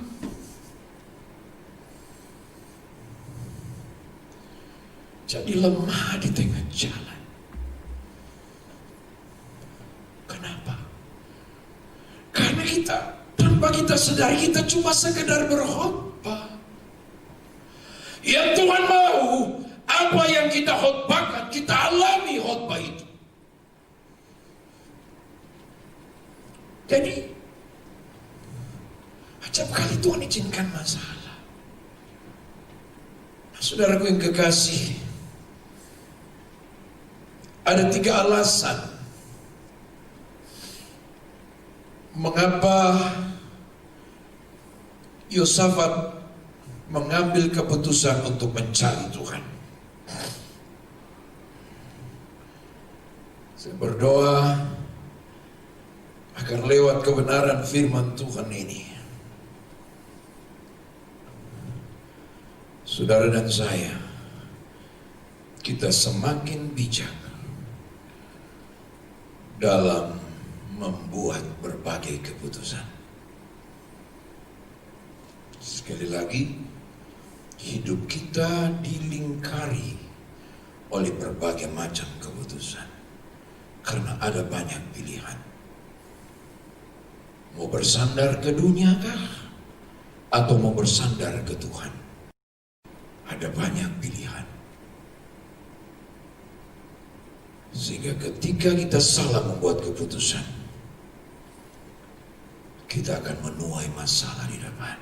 Jadi lemah di tengah jalan. Kenapa? Karena kita, tanpa kita sadari, kita cuma sekedar berkhotbah. Yang Tuhan mau, apa yang kita khotbahkan, kita alami khotbah itu. Jadi, acap kali Tuhan izinkan masalah. Nah, saudaraku yang kekasih, ada 3 alasan mengapa Yosafat mengambil keputusan untuk mencari Tuhan. Saya berdoa agar lewat kebenaran firman Tuhan ini, saudara dan saya, kita semakin bijak dalam membuat berbagai keputusan. Sekali lagi, hidup kita dilingkari oleh berbagai macam keputusan karena ada banyak pilihan. Mau bersandar ke dunia kah? Atau mau bersandar ke Tuhan? Ada banyak pilihan. Sehingga ketika kita salah membuat keputusan, kita akan menuai masalah di depan.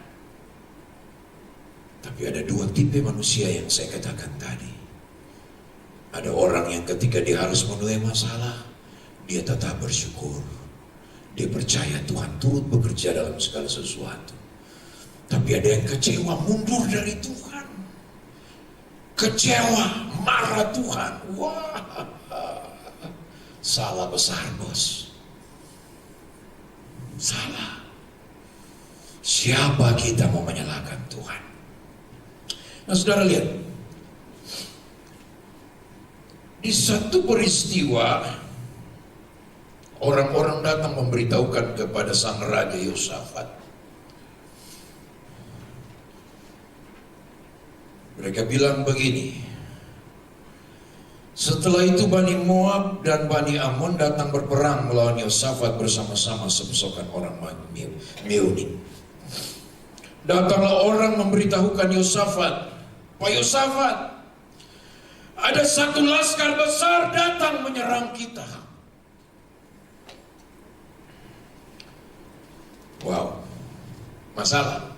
Tapi ada 2 tipe manusia yang saya katakan tadi. Ada orang yang ketika dia harus menuai masalah, dia tetap bersyukur. Dia percaya Tuhan turut bekerja dalam segala sesuatu. Tapi ada yang kecewa, mundur dari Tuhan. Kecewa, marah Tuhan. Wah, salah besar bos. Salah. Siapa kita mau menyalahkan Tuhan? Nah, saudara lihat. Di satu peristiwa, orang-orang datang memberitahukan kepada sang raja Yosafat. Mereka bilang begini, setelah itu Bani Moab dan Bani Ammon datang berperang melawan Yosafat bersama-sama sepasukan orang Meuni. Datanglah orang memberitahukan Yosafat, Pak Yosafat, ada satu laskar besar datang menyerang kita. Wow, masalah.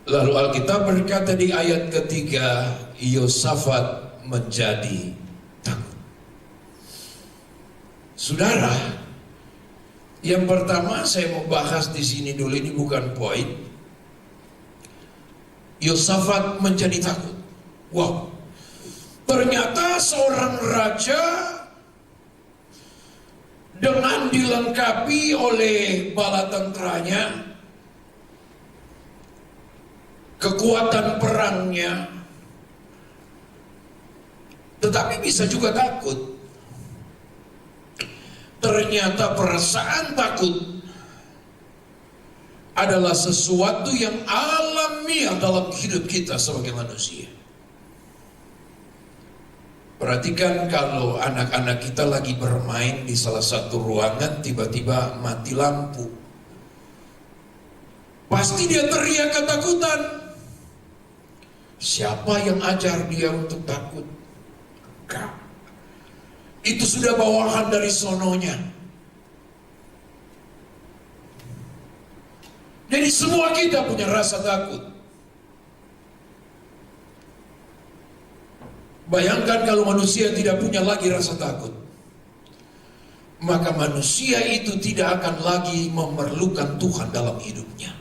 Lalu Alkitab berkata di ayat ketiga, Yosafat menjadi takut. Saudara, yang pertama saya mau bahas di sini dulu, ini bukan poin. Yosafat menjadi takut. Wow, ternyata seorang raja dengan dilengkapi oleh bala tenteranya, kekuatan perangnya, tetapi bisa juga takut. Ternyata perasaan takut adalah sesuatu yang alamiah dalam hidup kita sebagai manusia. Perhatikan kalau anak-anak kita lagi bermain di salah satu ruangan, tiba-tiba mati lampu. Pasti dia teriak ketakutan. Siapa yang ajar dia untuk takut? Enggak. Itu sudah bawaan dari sononya. Jadi semua kita punya rasa takut. Bayangkan kalau manusia tidak punya lagi rasa takut, maka manusia itu tidak akan lagi memerlukan Tuhan dalam hidupnya.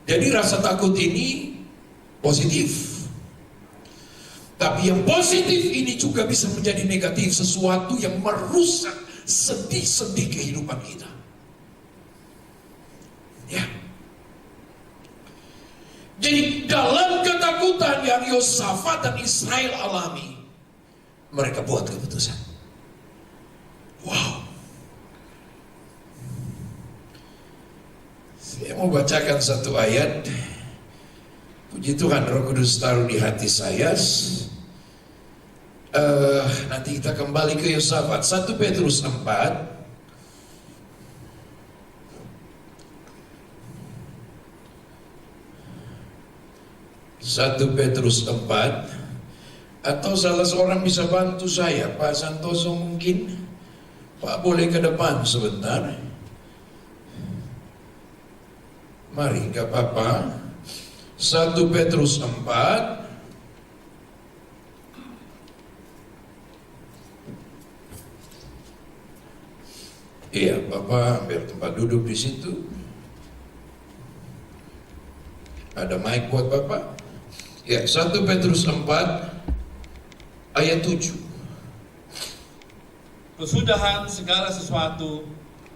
Jadi rasa takut ini positif. Tapi yang positif ini juga bisa menjadi negatif, sesuatu yang merusak sendi-sendi kehidupan kita. Ya. Jadi dalam ketakutan yang Yosafat dan Israel alami, mereka buat keputusan. Wow. Saya mau bacakan satu ayat. Puji Tuhan, Roh Kudus taruh di hati saya. Nanti kita kembali ke Yosafat. 1 Petrus 4. Petrus 4. Atau salah seorang bisa bantu saya, Pak Santoso mungkin. Pak boleh ke depan sebentar. Mari, gak apa-apa. 1 Petrus 4. Iya, Bapak ambil tempat duduk di situ. Ada mic buat Bapak. Ya, 1 Petrus 4 ayat 7. Kesudahan segala sesuatu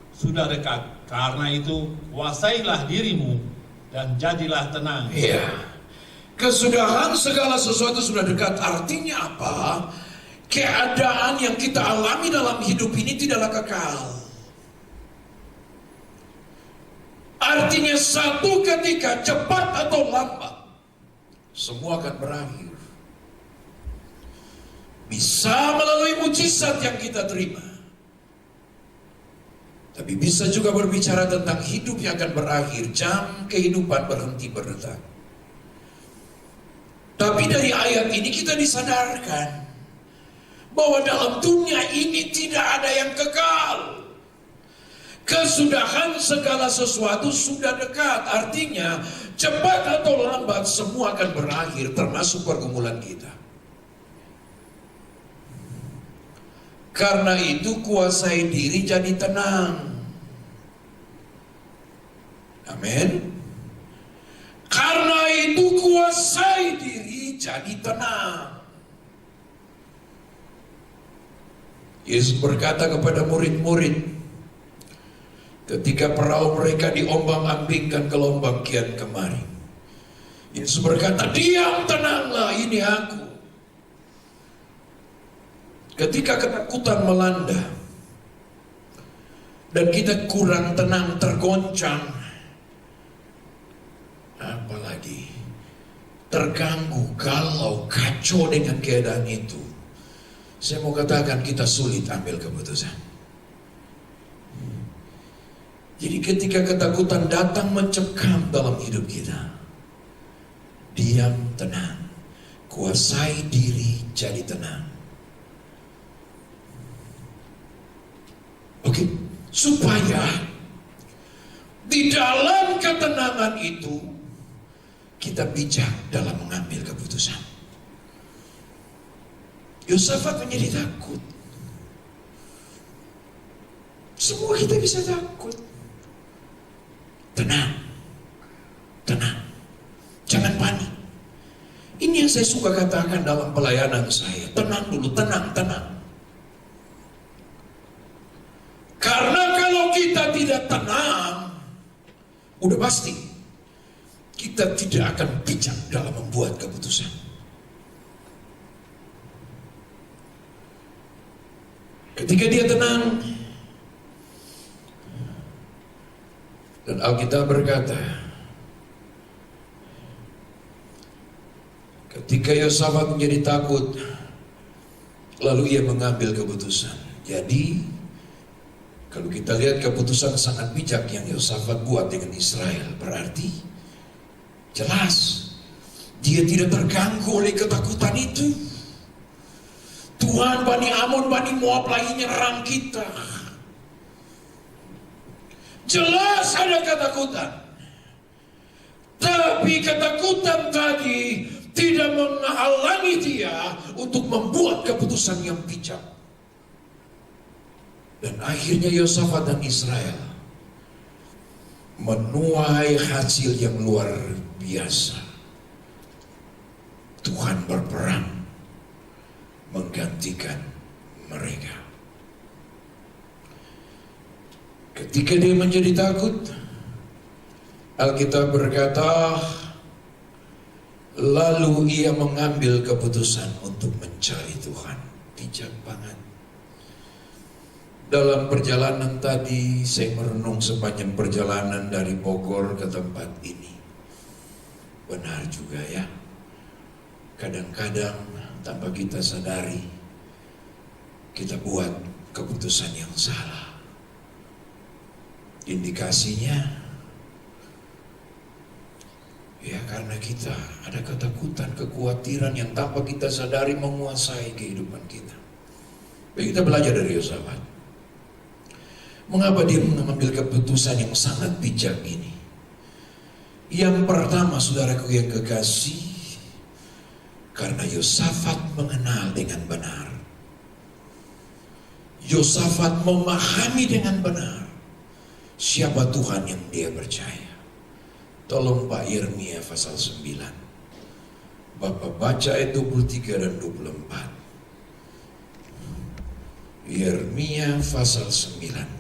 sudah dekat. Karena itu kuasailah dirimu dan jadilah tenang. Iya. Kesudahan segala sesuatu sudah dekat. Artinya apa? Keadaan yang kita alami dalam hidup ini tidaklah kekal. Artinya satu ketika, cepat atau lambat, semua akan berakhir. Bisa melalui mujizat yang kita terima, tapi bisa juga berbicara tentang hidup yang akan berakhir. Jam kehidupan berhenti berdetak. Tapi dari ayat ini kita disadarkan bahwa dalam dunia ini tidak ada yang kekal. Kesudahan segala sesuatu sudah dekat. Artinya cepat atau lambat semua akan berakhir, termasuk pergumulan kita. Karena itu kuasai diri jadi tenang. Amin. Karena itu kuasai diri jadi tenang. Yesus berkata kepada murid-murid ketika perahu mereka diombang-ambingkan ke lubang kian kemari. Yesus berkata, diam, tenanglah, ini aku. Ketika ketakutan melanda dan kita kurang tenang, tergoncang, apalagi terganggu, galau, kacau dengan keadaan itu, saya mau katakan kita sulit ambil keputusan. Jadi ketika ketakutan datang mencekam dalam hidup kita, diam, tenang, kuasai diri jadi tenang. Oke, supaya di dalam ketenangan itu kita bijak dalam mengambil keputusan. Yosafat menjadi takut. Semua kita bisa takut. Tenang, tenang, jangan panik. Ini yang saya suka katakan dalam pelayanan saya. Tenang dulu, tenang, tenang. Karena kalau kita tidak tenang, udah pasti kita tidak akan bijak dalam membuat keputusan. Ketika dia tenang, dan Alkitab berkata, ketika Yosafat menjadi takut, lalu ia mengambil keputusan. Jadi Kalau kita lihat keputusan sangat bijak yang Yosafat buat dengan Israel, berarti jelas dia tidak terganggu oleh ketakutan itu. Tuhan, Bani Amon, Bani Moab lagi nyerang kita. Jelas ada ketakutan. Tapi ketakutan tadi tidak menghalangi dia untuk membuat keputusan yang bijak. Dan akhirnya Yosafat dan Israel menuai hasil yang luar biasa. Tuhan berperang menggantikan mereka. Ketika dia menjadi takut, Alkitab berkata, lalu ia mengambil keputusan untuk mencari Tuhan. Bijak banget. Dalam perjalanan tadi, saya merenung sepanjang perjalanan dari Bogor ke tempat ini. Benar juga ya. Kadang-kadang tanpa kita sadari, kita buat keputusan yang salah. Indikasinya, ya karena kita ada ketakutan, kekhawatiran yang tanpa kita sadari menguasai kehidupan kita. Baik, kita belajar dari Yosafat. Mengapa dia mengambil keputusan yang sangat bijak ini? Yang pertama, saudaraku yang kekasih, karena Yosafat mengenal dengan benar. Yosafat memahami dengan benar siapa Tuhan yang dia percaya. Tolong Pak Yeremia pasal 9. Bapak baca ayat 23 dan 24. Yeremia pasal 9.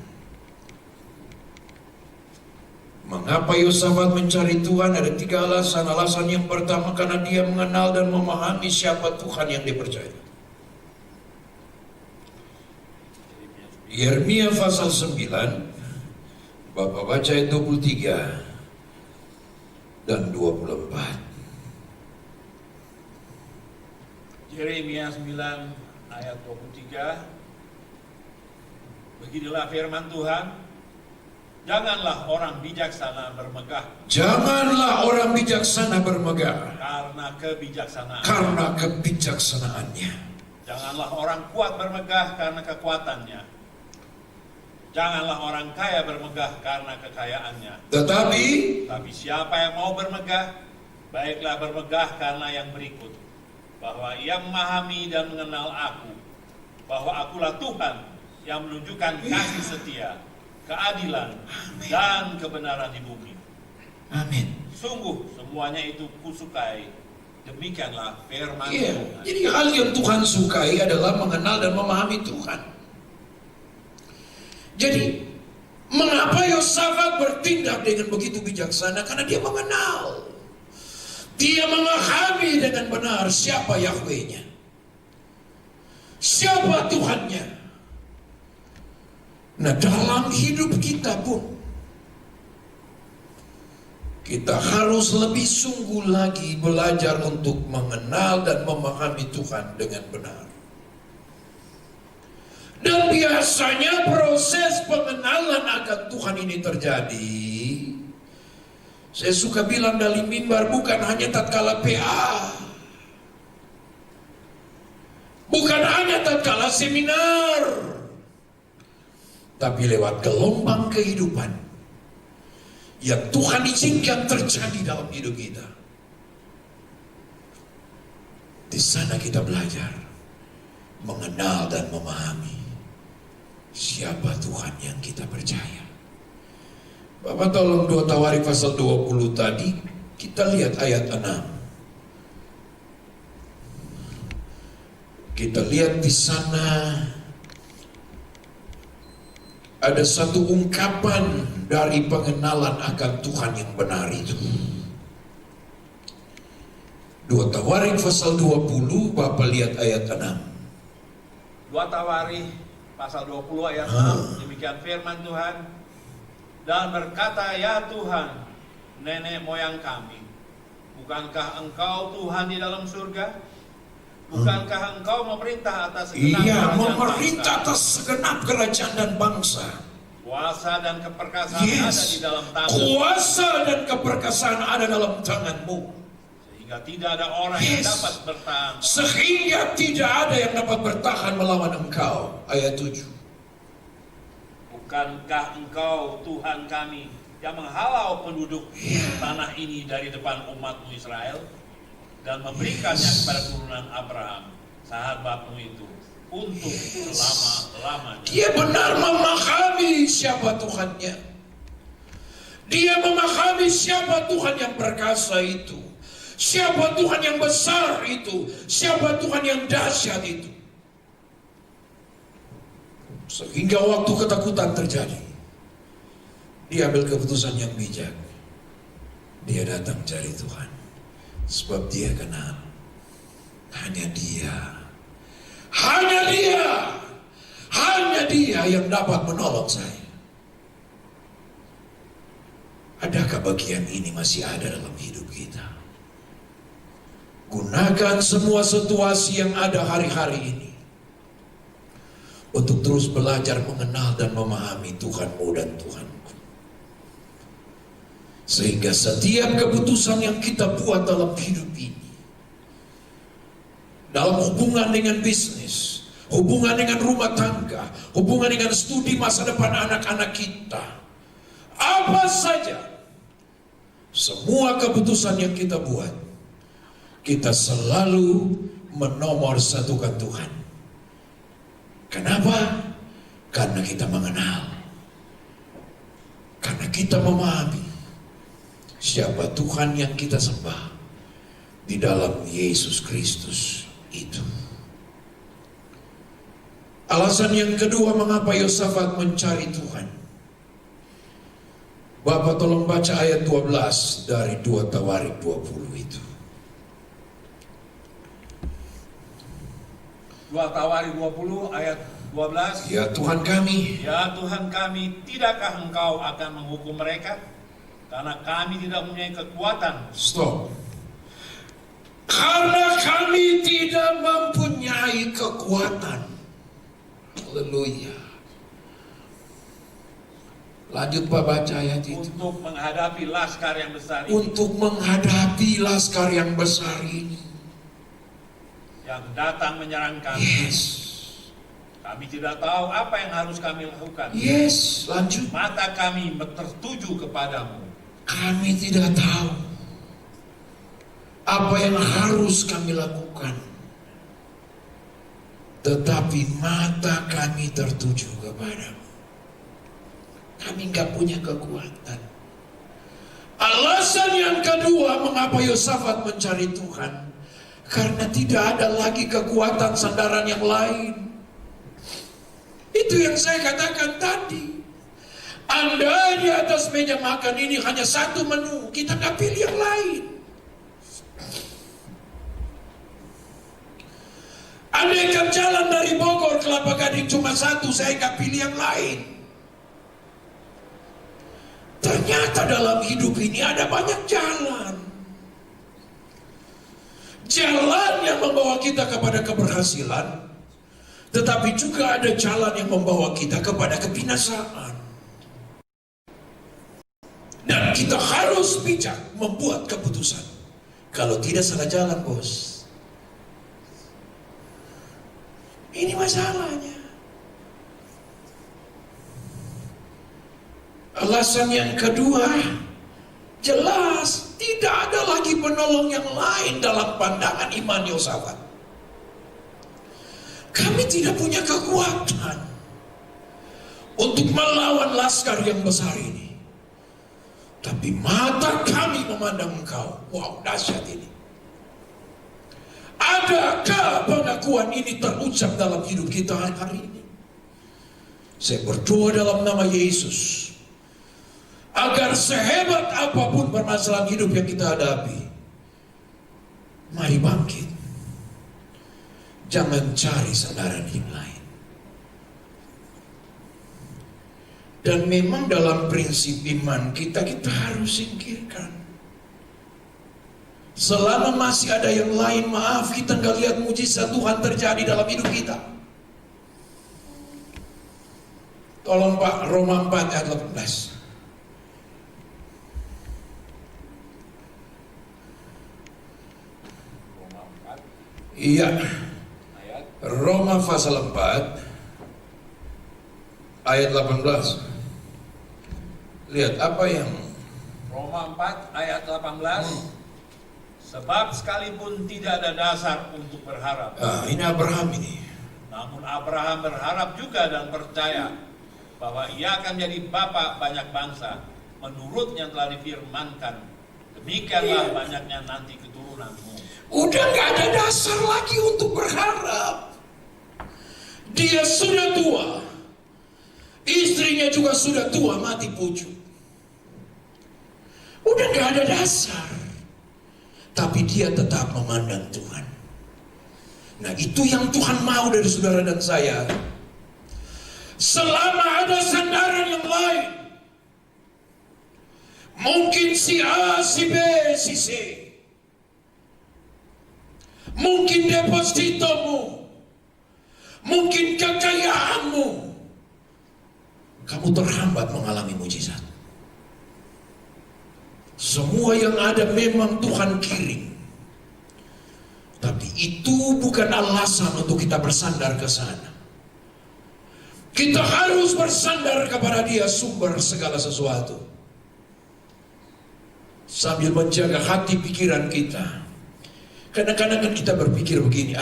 Mengapa Yosafat mencari Tuhan? Ada 3 alasan. Alasan yang pertama, karena dia mengenal dan memahami siapa Tuhan yang dipercaya. Yeremia pasal 9, Bapak baca ayat 23 dan 24. Yeremia 9 ayat 23. Beginilah firman Tuhan. Janganlah orang bijaksana bermegah. Janganlah orang bijaksana bermegah. Karena kebijaksanaannya. Janganlah orang kuat bermegah karena kekuatannya. Janganlah orang kaya bermegah karena kekayaannya. Tetapi siapa yang mau bermegah, baiklah bermegah karena yang berikut. Bahwa ia memahami dan mengenal aku. Bahwa akulah Tuhan yang menunjukkan kasih setia, keadilan, dan kebenaran di bumi. Amin. Sungguh semuanya itu kusukai. Demikianlah firman Tuhan. Jadi hal yang Tuhan sukai adalah mengenal dan memahami Tuhan. Jadi mengapa Yosafat bertindak dengan begitu bijaksana? Karena dia mengenal. Dia memahami dengan benar siapa Yahweh-nya, siapa Tuhannya. Nah, dalam hidup kita pun kita harus lebih sungguh lagi belajar untuk mengenal dan memahami Tuhan dengan benar. Dan biasanya proses pengenalan akan Tuhan ini terjadi, saya suka bilang dari mimbar, bukan hanya tatkala PA, bukan hanya tatkala seminar, tapi lewat gelombang kehidupan yang Tuhan izinkan terjadi dalam hidup kita. Di sana kita belajar mengenal dan memahami siapa Tuhan yang kita percaya. Bapak tolong 2 Tawarik pasal 20 tadi, kita lihat ayat 6. Kita lihat di sana ada satu ungkapan dari pengenalan akan Tuhan yang benar itu. 2 Tawarik pasal 20, Bapak lihat ayat 6. 2 Tawarik pasal 20 ayat 6. Demikian firman Tuhan. Dan berkata, ya Tuhan, nenek moyang kami, bukankah engkau Tuhan di dalam surga? Bukankah engkau memerintah atas segenap kerajaan dan bangsa? Kuasa dan keperkasaan ada di dalam tangan. Kuasa dan keperkasaan ada dalam tanganmu. Sehingga tidak ada orang yang dapat bertahan. Sehingga tidak ada yang dapat bertahan melawan engkau. Ayat 7. Bukankah engkau Tuhan kami yang menghalau penduduk tanah ini dari depan umatmu Israel dan memberikannya kepada turunan Abraham, sahabatmu itu, untuk selama-lamanya. Dia benar memahami siapa Tuhannya. Dia memahami siapa Tuhan yang perkasa itu, siapa Tuhan yang besar itu, siapa Tuhan yang dahsyat itu. Sehingga waktu ketakutan terjadi, dia ambil keputusan yang bijak. Dia datang cari Tuhan, sebab dia kenal hanya dia yang dapat menolong saya. Adakah bagian ini masih ada dalam hidup kita? Gunakan semua situasi yang ada hari-hari ini untuk terus belajar mengenal dan memahami Tuhanmu dan Tuhanku. Sehingga setiap keputusan yang kita buat dalam hidup ini, dalam hubungan dengan bisnis, hubungan dengan rumah tangga, hubungan dengan studi masa depan anak-anak kita, apa saja, semua keputusan yang kita buat, kita selalu menomorsatukan Tuhan. Kenapa? Karena kita mengenal, karena kita memahami siapa Tuhan yang kita sembah di dalam Yesus Kristus itu. Alasan yang kedua mengapa Yosafat mencari Tuhan. Bapak tolong baca ayat 12 dari 2 Tawarik 20 itu. 2 Tawarik 20 ayat 12. Ya Tuhan kami, Ya Tuhan kami, tidakkah engkau akan menghukum mereka? Karena kami tidak mempunyai kekuatan. stop. Karena kami tidak mempunyai kekuatan. Haleluya. Lanjut Pak baca ayat itu. Untuk menghadapi laskar yang besar ini. Untuk menghadapi laskar yang besar ini. Yang datang menyerang kami. Yes. Kami tidak tahu apa yang harus kami lakukan. Yes. Lanjut. Mata kami tertuju kepadamu. Kami tidak tahu apa yang harus kami lakukan, tetapi mata kami tertuju kepadamu. Kami nggak punya kekuatan. Alasan yang kedua mengapa Yosafat mencari Tuhan, karena tidak ada lagi kekuatan sandaran yang lain. Itu yang saya katakan tadi. Anda di atas meja makan ini hanya satu menu, kita nggak pilih yang lain. Andaikan jalan dari Bogor ke Kelapa Gading cuma satu, saya nggak pilih yang lain. Ternyata dalam hidup ini ada banyak jalan. Jalan yang membawa kita kepada keberhasilan, tetapi juga ada jalan yang membawa kita kepada kebinasaan. Dan kita harus bijak membuat keputusan. Kalau tidak salah jalan, bos. Ini masalahnya. Alasan yang kedua, jelas tidak ada lagi penolong yang lain dalam pandangan iman Yosafat. Kami tidak punya kekuatan untuk melawan laskar yang besar ini. Tapi mata kami memandang engkau. Wow, dahsyat ini. Adakah pengakuan ini terucap dalam hidup kita hari ini? Saya berdoa dalam nama Yesus, agar sehebat apapun permasalahan hidup yang kita hadapi, mari bangkit. Jangan cari sandaran yang lain. Dan memang dalam prinsip iman kita harus singkirkan. Selama masih ada yang lain, maaf, kita nggak lihat mujizat Tuhan terjadi dalam hidup kita. Tolong Pak, Roma 4 ayat 18. Roma 4 Iya, ayat Roma pasal 4 ayat 18. Lihat apa yang Roma 4 ayat 18. Sebab sekalipun tidak ada dasar untuk berharap, ini Abraham ini. namun Abraham berharap juga dan percaya bahwa ia akan menjadi bapa banyak bangsa menurut yang telah difirmankan, demikianlah banyaknya nanti keturunanmu. Udah gak ada dasar lagi untuk berharap. Dia sudah tua, istrinya juga sudah tua, mati pucuk. Udah gak ada dasar, tapi dia tetap memandang Tuhan. Nah, itu yang Tuhan mau dari saudara dan saya. Selama ada sandaran yang lain, mungkin si A, si B, si C, mungkin depositomu, mungkin kekayaanmu, kamu terhambat mengalami mujizat. Semua yang ada memang Tuhan kirim. Tapi itu bukan alasan untuk kita bersandar ke sana. Kita harus bersandar kepada Dia, sumber segala sesuatu. Sambil menjaga hati pikiran kita. Kadang-kadang kan kita berpikir begini,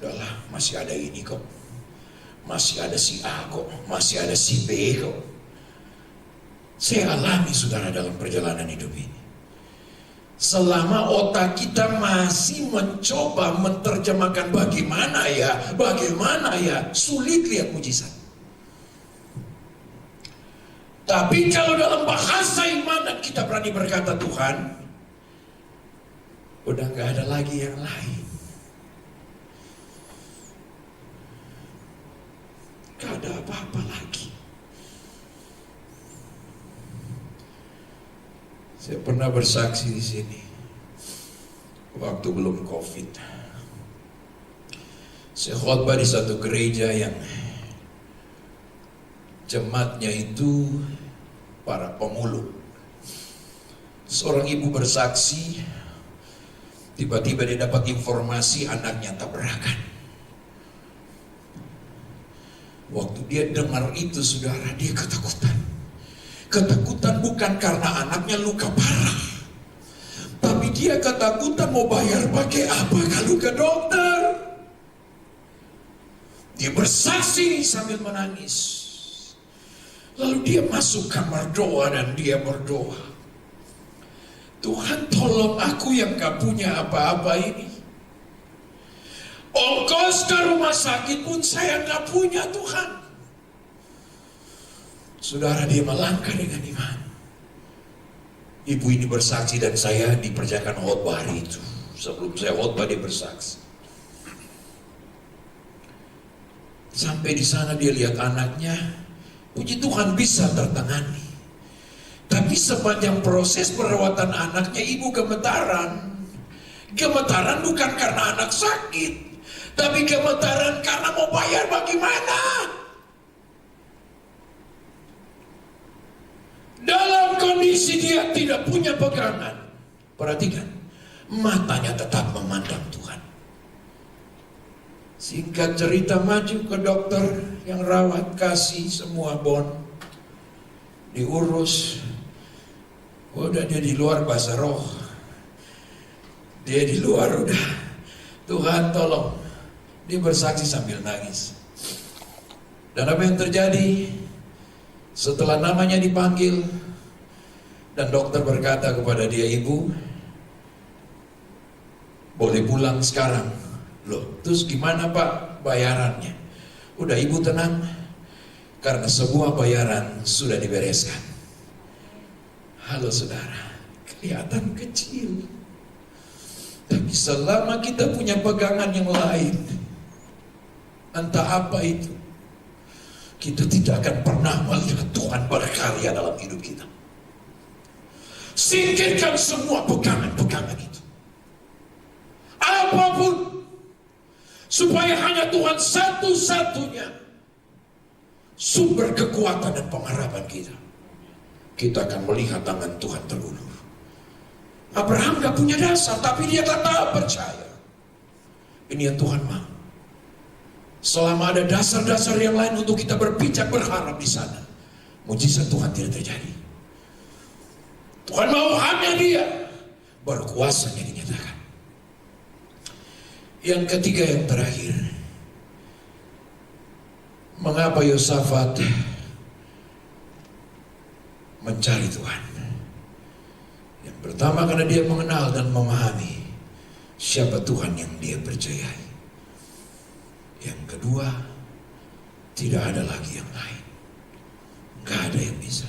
udahlah, masih ada ini kok. Masih ada si A kok, masih ada si B kok. Saya alami saudara dalam perjalanan hidup ini. Selama otak kita masih mencoba menerjemahkan bagaimana ya, sulit lihat mujizat. Tapi kalau dalam bahasa iman kita berani berkata Tuhan, udah gak ada lagi yang lain. Gak ada apa-apa lagi. Saya pernah bersaksi di sini waktu belum COVID. Saya khotbah di satu gereja yang jemaatnya itu para pemulung. Seorang ibu bersaksi, tiba-tiba dia dapat informasi anaknya tabrakan. Waktu dia dengar itu, saudara, dia ketakutan. Ketakutan bukan karena anaknya luka parah, tapi dia ketakutan mau bayar pakai apa kalau ke dokter. Dia bersaksi sambil menangis. Lalu dia masuk kamar doa dan dia berdoa, Tuhan tolong aku yang gak punya apa-apa ini. Ongkos ke rumah sakit pun saya gak punya Tuhan. Saudara, dia melangkah dengan iman. Ibu ini bersaksi dan saya diperjakan khotbah hari itu. Sebelum saya khotbah dia bersaksi. Sampai di sana dia lihat anaknya, puji Tuhan bisa tertangani. Tapi sepanjang proses perawatan anaknya, ibu gemetaran. Gemetaran bukan karena anak sakit, tapi gemetaran karena mau bayar bagaimana. Dalam kondisi dia tidak punya pegangan, perhatikan, matanya tetap memandang Tuhan. Singkat cerita, maju ke dokter yang rawat, kasih semua bon, diurus. Udah dia di luar bahasa roh, dia di luar udah, Tuhan tolong. Dia bersaksi sambil nangis. Dan apa yang terjadi? Setelah namanya dipanggil dan dokter berkata kepada dia, ibu boleh pulang sekarang. Loh, terus gimana Pak bayarannya? Udah, ibu tenang, karena semua bayaran sudah dibereskan. Halo saudara, kelihatan kecil, tapi selama kita punya pegangan yang lain, entah apa itu, kita tidak akan pernah melihat Tuhan berkarya dalam hidup kita. Singkirkan semua pegangan-pegangan itu. Apapun, supaya hanya Tuhan satu-satunya sumber kekuatan dan pengharapan kita. Kita akan melihat tangan Tuhan terulur. Abraham gak punya dasar, tapi dia tetap percaya. Ini yang Tuhan mau. Selama ada dasar-dasar yang lain untuk kita berpijak berharap di sana, mujizat Tuhan tidak terjadi. Tuhan mau hanya Dia, baru kuasanya dinyatakan. Yang ketiga, yang terakhir, mengapa Yosafat mencari Tuhan? Yang pertama, karena dia mengenal dan memahami siapa Tuhan yang dia percayai. Yang kedua, tidak ada lagi yang lain. Gak ada yang bisa.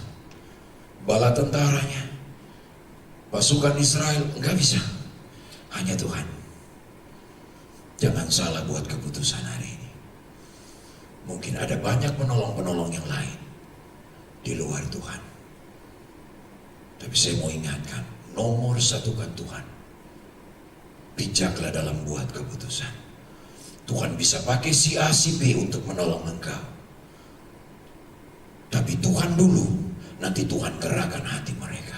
Bala tentaranya, pasukan Israel, gak bisa. Hanya Tuhan. Jangan salah buat keputusan hari ini. Mungkin ada banyak penolong-penolong yang lain di luar Tuhan. Tapi saya mau ingatkan, nomor satu kan Tuhan. Bijaklah dalam buat keputusan. Tuhan bisa pakai si A, si B untuk menolong engkau. Tapi Tuhan dulu, nanti Tuhan gerakkan hati mereka.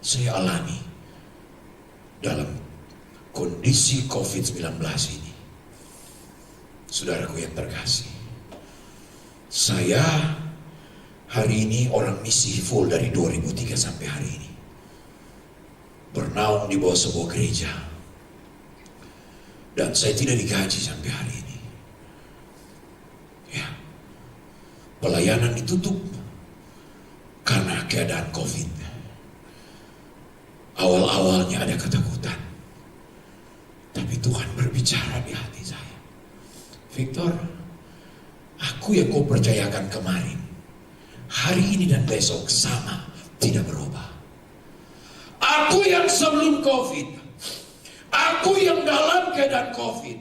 Saya alami dalam kondisi COVID-19 ini. Saudaraku yang terkasih, saya hari ini orang misi full dari 2003 sampai hari ini. Bernaung di bawah sebuah gereja. Dan saya tidak digaji sampai hari ini. Ya. Pelayanan ditutup karena keadaan COVID. Awal-awalnya ada ketakutan. Tapi Tuhan berbicara di hati saya. Victor, aku yang kau percayakan kemarin, hari ini dan besok sama, tidak berubah. Aku yang sebelum COVID, aku yang dalam keadaan COVID,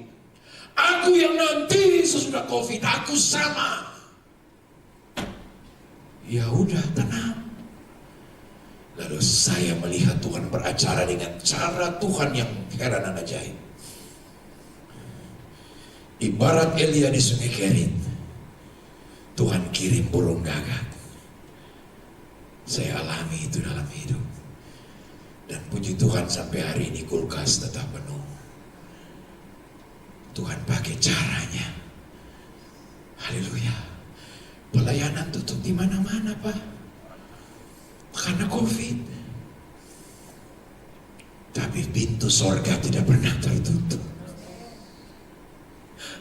aku yang nanti sesudah COVID, aku sama. Ya udah, tenang. Lalu saya melihat Tuhan beracara dengan cara Tuhan yang heran dan ajaib. Ibarat Elia di Sungai Kerit, Tuhan kirim burung gagak. Saya alami itu dalam hidup. Dan puji Tuhan sampai hari ini kulkas tetap penuh. Tuhan pakai caranya. Haleluya. Pelayanan tutup di mana-mana, Pak. Karena COVID. Tapi pintu sorga tidak pernah tertutup.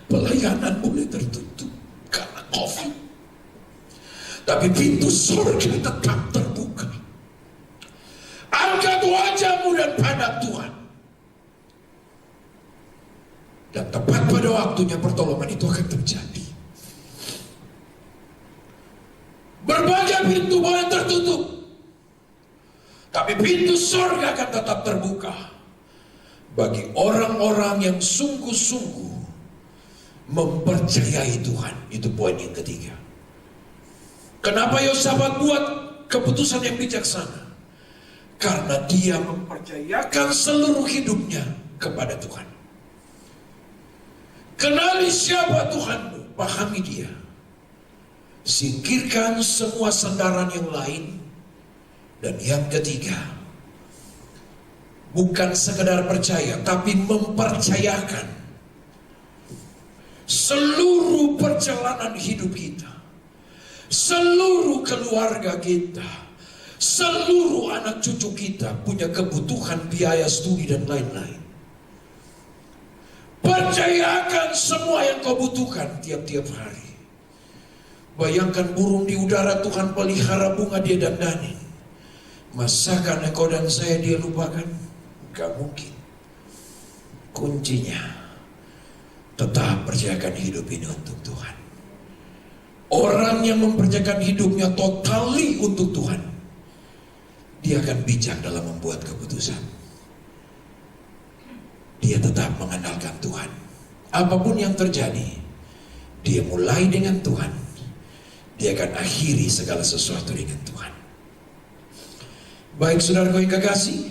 Pelayanan boleh tertutup karena COVID. Tapi pintu sorga tetap terbuka. Angkat wajahmu dan pandang Tuhan. Dan tepat pada waktunya pertolongan itu akan terjadi. Berbagai pintu boleh tertutup, tapi pintu surga akan tetap terbuka bagi orang-orang yang sungguh-sungguh mempercayai Tuhan. Itu poin yang ketiga. Kenapa Yosafat buat keputusan yang bijaksana? Karena dia mempercayakan seluruh hidupnya kepada Tuhan. Kenali siapa Tuhanmu, pahami Dia. Singkirkan semua sandaran yang lain. Dan yang ketiga, bukan sekedar percaya, tapi mempercayakan seluruh perjalanan hidup kita, seluruh keluarga kita, seluruh anak cucu kita punya kebutuhan biaya studi dan lain-lain. Percayakan semua yang kau butuhkan tiap-tiap hari. Bayangkan burung di udara Tuhan pelihara, bunga dia dandanin. Masakan engkau dan saya dia lupakan? Gak mungkin. Kuncinya, tetap percayakan hidup ini untuk Tuhan. Orang yang mempercayakan hidupnya totali untuk Tuhan, dia akan bijak dalam membuat keputusan. Dia tetap mengandalkan Tuhan. Apapun yang terjadi, dia mulai dengan Tuhan. Dia akan akhiri segala sesuatu dengan Tuhan. Baik saudaraku yang kekasih,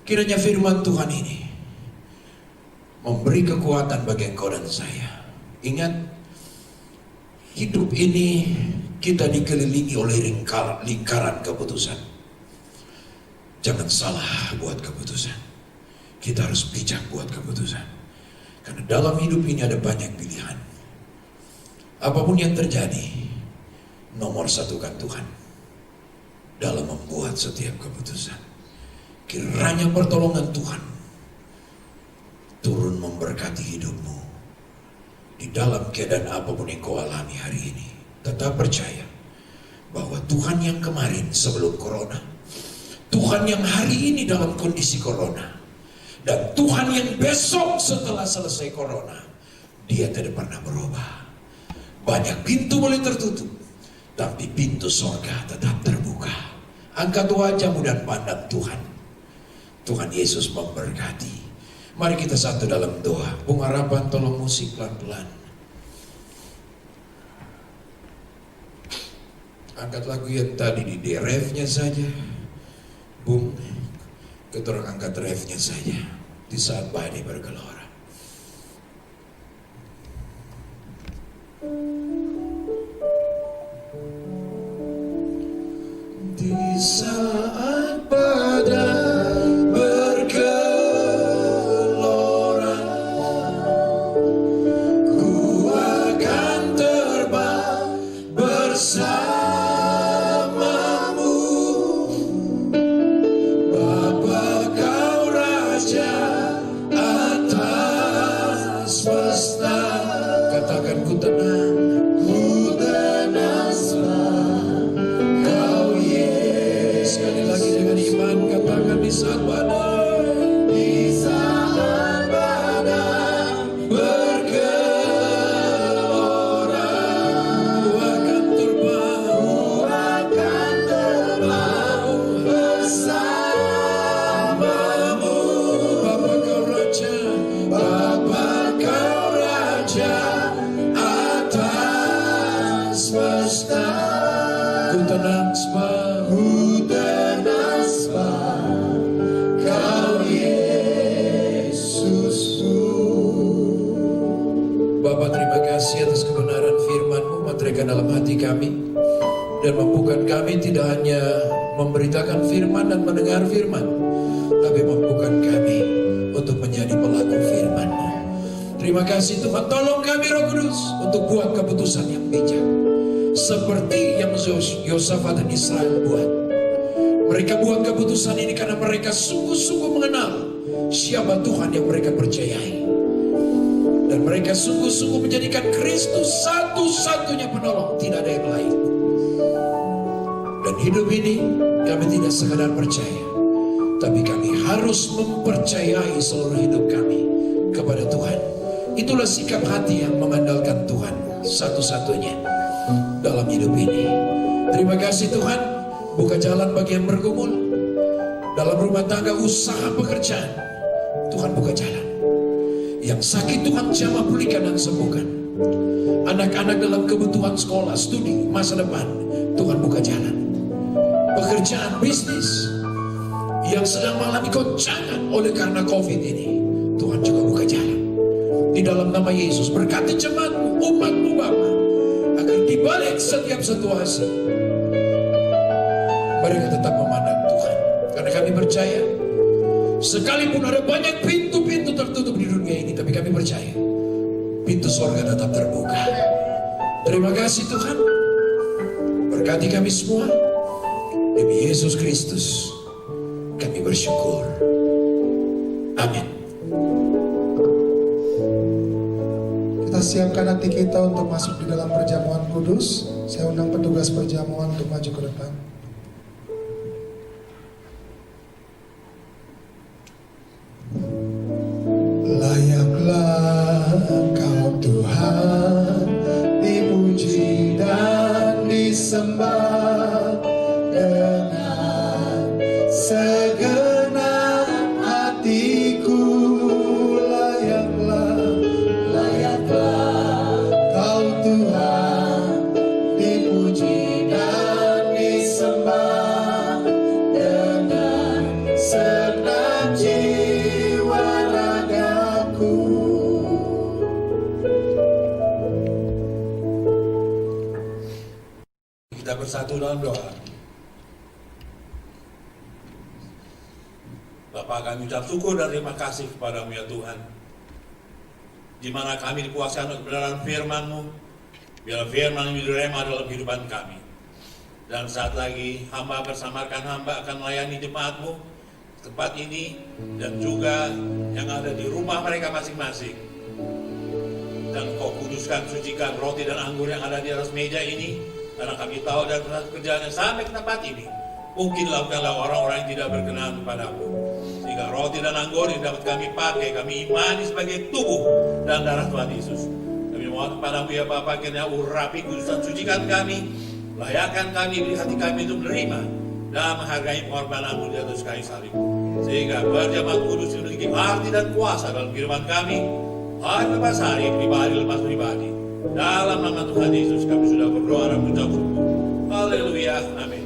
kiranya firman Tuhan ini memberi kekuatan bagi engkau dan saya. Ingat, Hidup ini kita dikelilingi oleh lingkaran keputusan. Jangan salah buat keputusan. Kita harus bijak buat keputusan. Karena dalam hidup ini ada banyak pilihan. Apapun yang terjadi, nomor satukan Tuhan dalam membuat setiap keputusan. Kiranya pertolongan Tuhan turun memberkati hidupmu di dalam keadaan apapun yang kau alami hari ini. Tetap percaya bahwa Tuhan yang kemarin sebelum corona, Tuhan yang hari ini dalam kondisi corona, dan Tuhan yang besok setelah selesai corona, Dia tidak pernah berubah. Banyak pintu boleh tertutup, tapi pintu sorga tetap terbuka. Angkat wajahmu dan pandang Tuhan. Tuhan Yesus memberkati. Mari kita satu dalam doa. Bung Harapan tolong musik pelan-pelan. Angkat lagu yang tadi di refnya saja. Bung, kita orang angkat refnya saja. Di saat badai bergelora. Di saat badai bergelora, ku akan terbang bersamamu. Bapa kau Raja atas semesta. Katakan ku tenang. Sekali lagi dengan iman katakan di saat badai, di saat badai bergelora, ku akan terbang bersamamu. Bapa kau Raja, Bapa kau Raja atas semesta. Ku tenang sebab Bapa, terima kasih atas kebenaran firman-Mu, meteraikan dalam hati kami dan membukakan kami tidak hanya memberitakan firman dan mendengar firman, tapi membukakan kami untuk menjadi pelaku firman-Mu. Terima kasih Tuhan, tolong kami Roh Kudus untuk buat keputusan yang bijak seperti yang Yosafat dan Israel buat. Mereka buat keputusan ini karena mereka sungguh-sungguh mengenal siapa Tuhan yang mereka percayai. Dan mereka sungguh-sungguh menjadikan Kristus satu-satunya penolong, tidak ada yang lain. Dan hidup ini kami tidak sekadar percaya, tapi kami harus mempercayai seluruh hidup kami kepada Tuhan. Itulah sikap hati yang mengandalkan Tuhan satu-satunya dalam hidup ini. Terima kasih Tuhan, buka jalan bagi yang bergumul dalam rumah tangga, usaha, pekerjaan. Tuhan buka jalan. Yang sakit Tuhan jamah pulihkan dan sembuhkan. Anak-anak dalam kebutuhan sekolah, studi, masa depan, Tuhan buka jalan. Pekerjaan, bisnis yang sedang mengalami goncangan oleh karena COVID ini, Tuhan juga buka jalan. Di dalam nama Yesus, berkati jemaat-Mu, umat-Mu Bapa, agar dibalik setiap situasi mereka tetap memandang Tuhan. Karena kami percaya, sekalipun ada banyak pintu-pintu tertutup di dunia ini, tapi kami percaya pintu surga tetap terbuka. Terima kasih Tuhan, berkati kami semua. Demi Yesus Kristus kami bersyukur. Amin. Kita siapkan hati kita untuk masuk di dalam perjamuan kudus. Saya undang petugas perjamuan untuk maju ke depan. Layaklah Engkau Tuhan, dipuji dan disembah dengan segenap hatiku. Layaklah Kau Tuhan, dipuji dan disembah bersatu dalam doa. Bapa, kami ucap syukur dan terima kasih kepadamu ya Tuhan, di mana kami dikuasai untuk kebenaran firman-Mu. Biar firman menjadi rema dalam kehidupan kami. Dan saat lagi hamba bersamakan hamba akan melayani jemaat-Mu tempat ini dan juga yang ada di rumah mereka masing-masing. Dan Kau kuduskan, sucikan roti dan anggur yang ada di atas meja ini, karena kami tahu dan proses kerjaannya sampai ke tempat ini mungkin lakukanlah orang-orang yang tidak berkenan kepadamu, sehingga roti dan anggur yang dapat kami pakai, kami imani sebagai tubuh dan darah Tuhan Yesus. Kami mohon kepadamu ya Bapa, kiranya urapi, kudus dan sucikan kami, layakkan kami, beri hati kami untuk menerima dan menghargai pengorbananmu di atas kayu salib, sehingga berjamaat kudus memiliki arti dan kuasa dalam kehidupan kami, hari lepas hari, pribadi lepas pribadi. Dalam nama Tuhan Yesus kami sudah berdoa dan mengucap syukur. Haleluya, amin.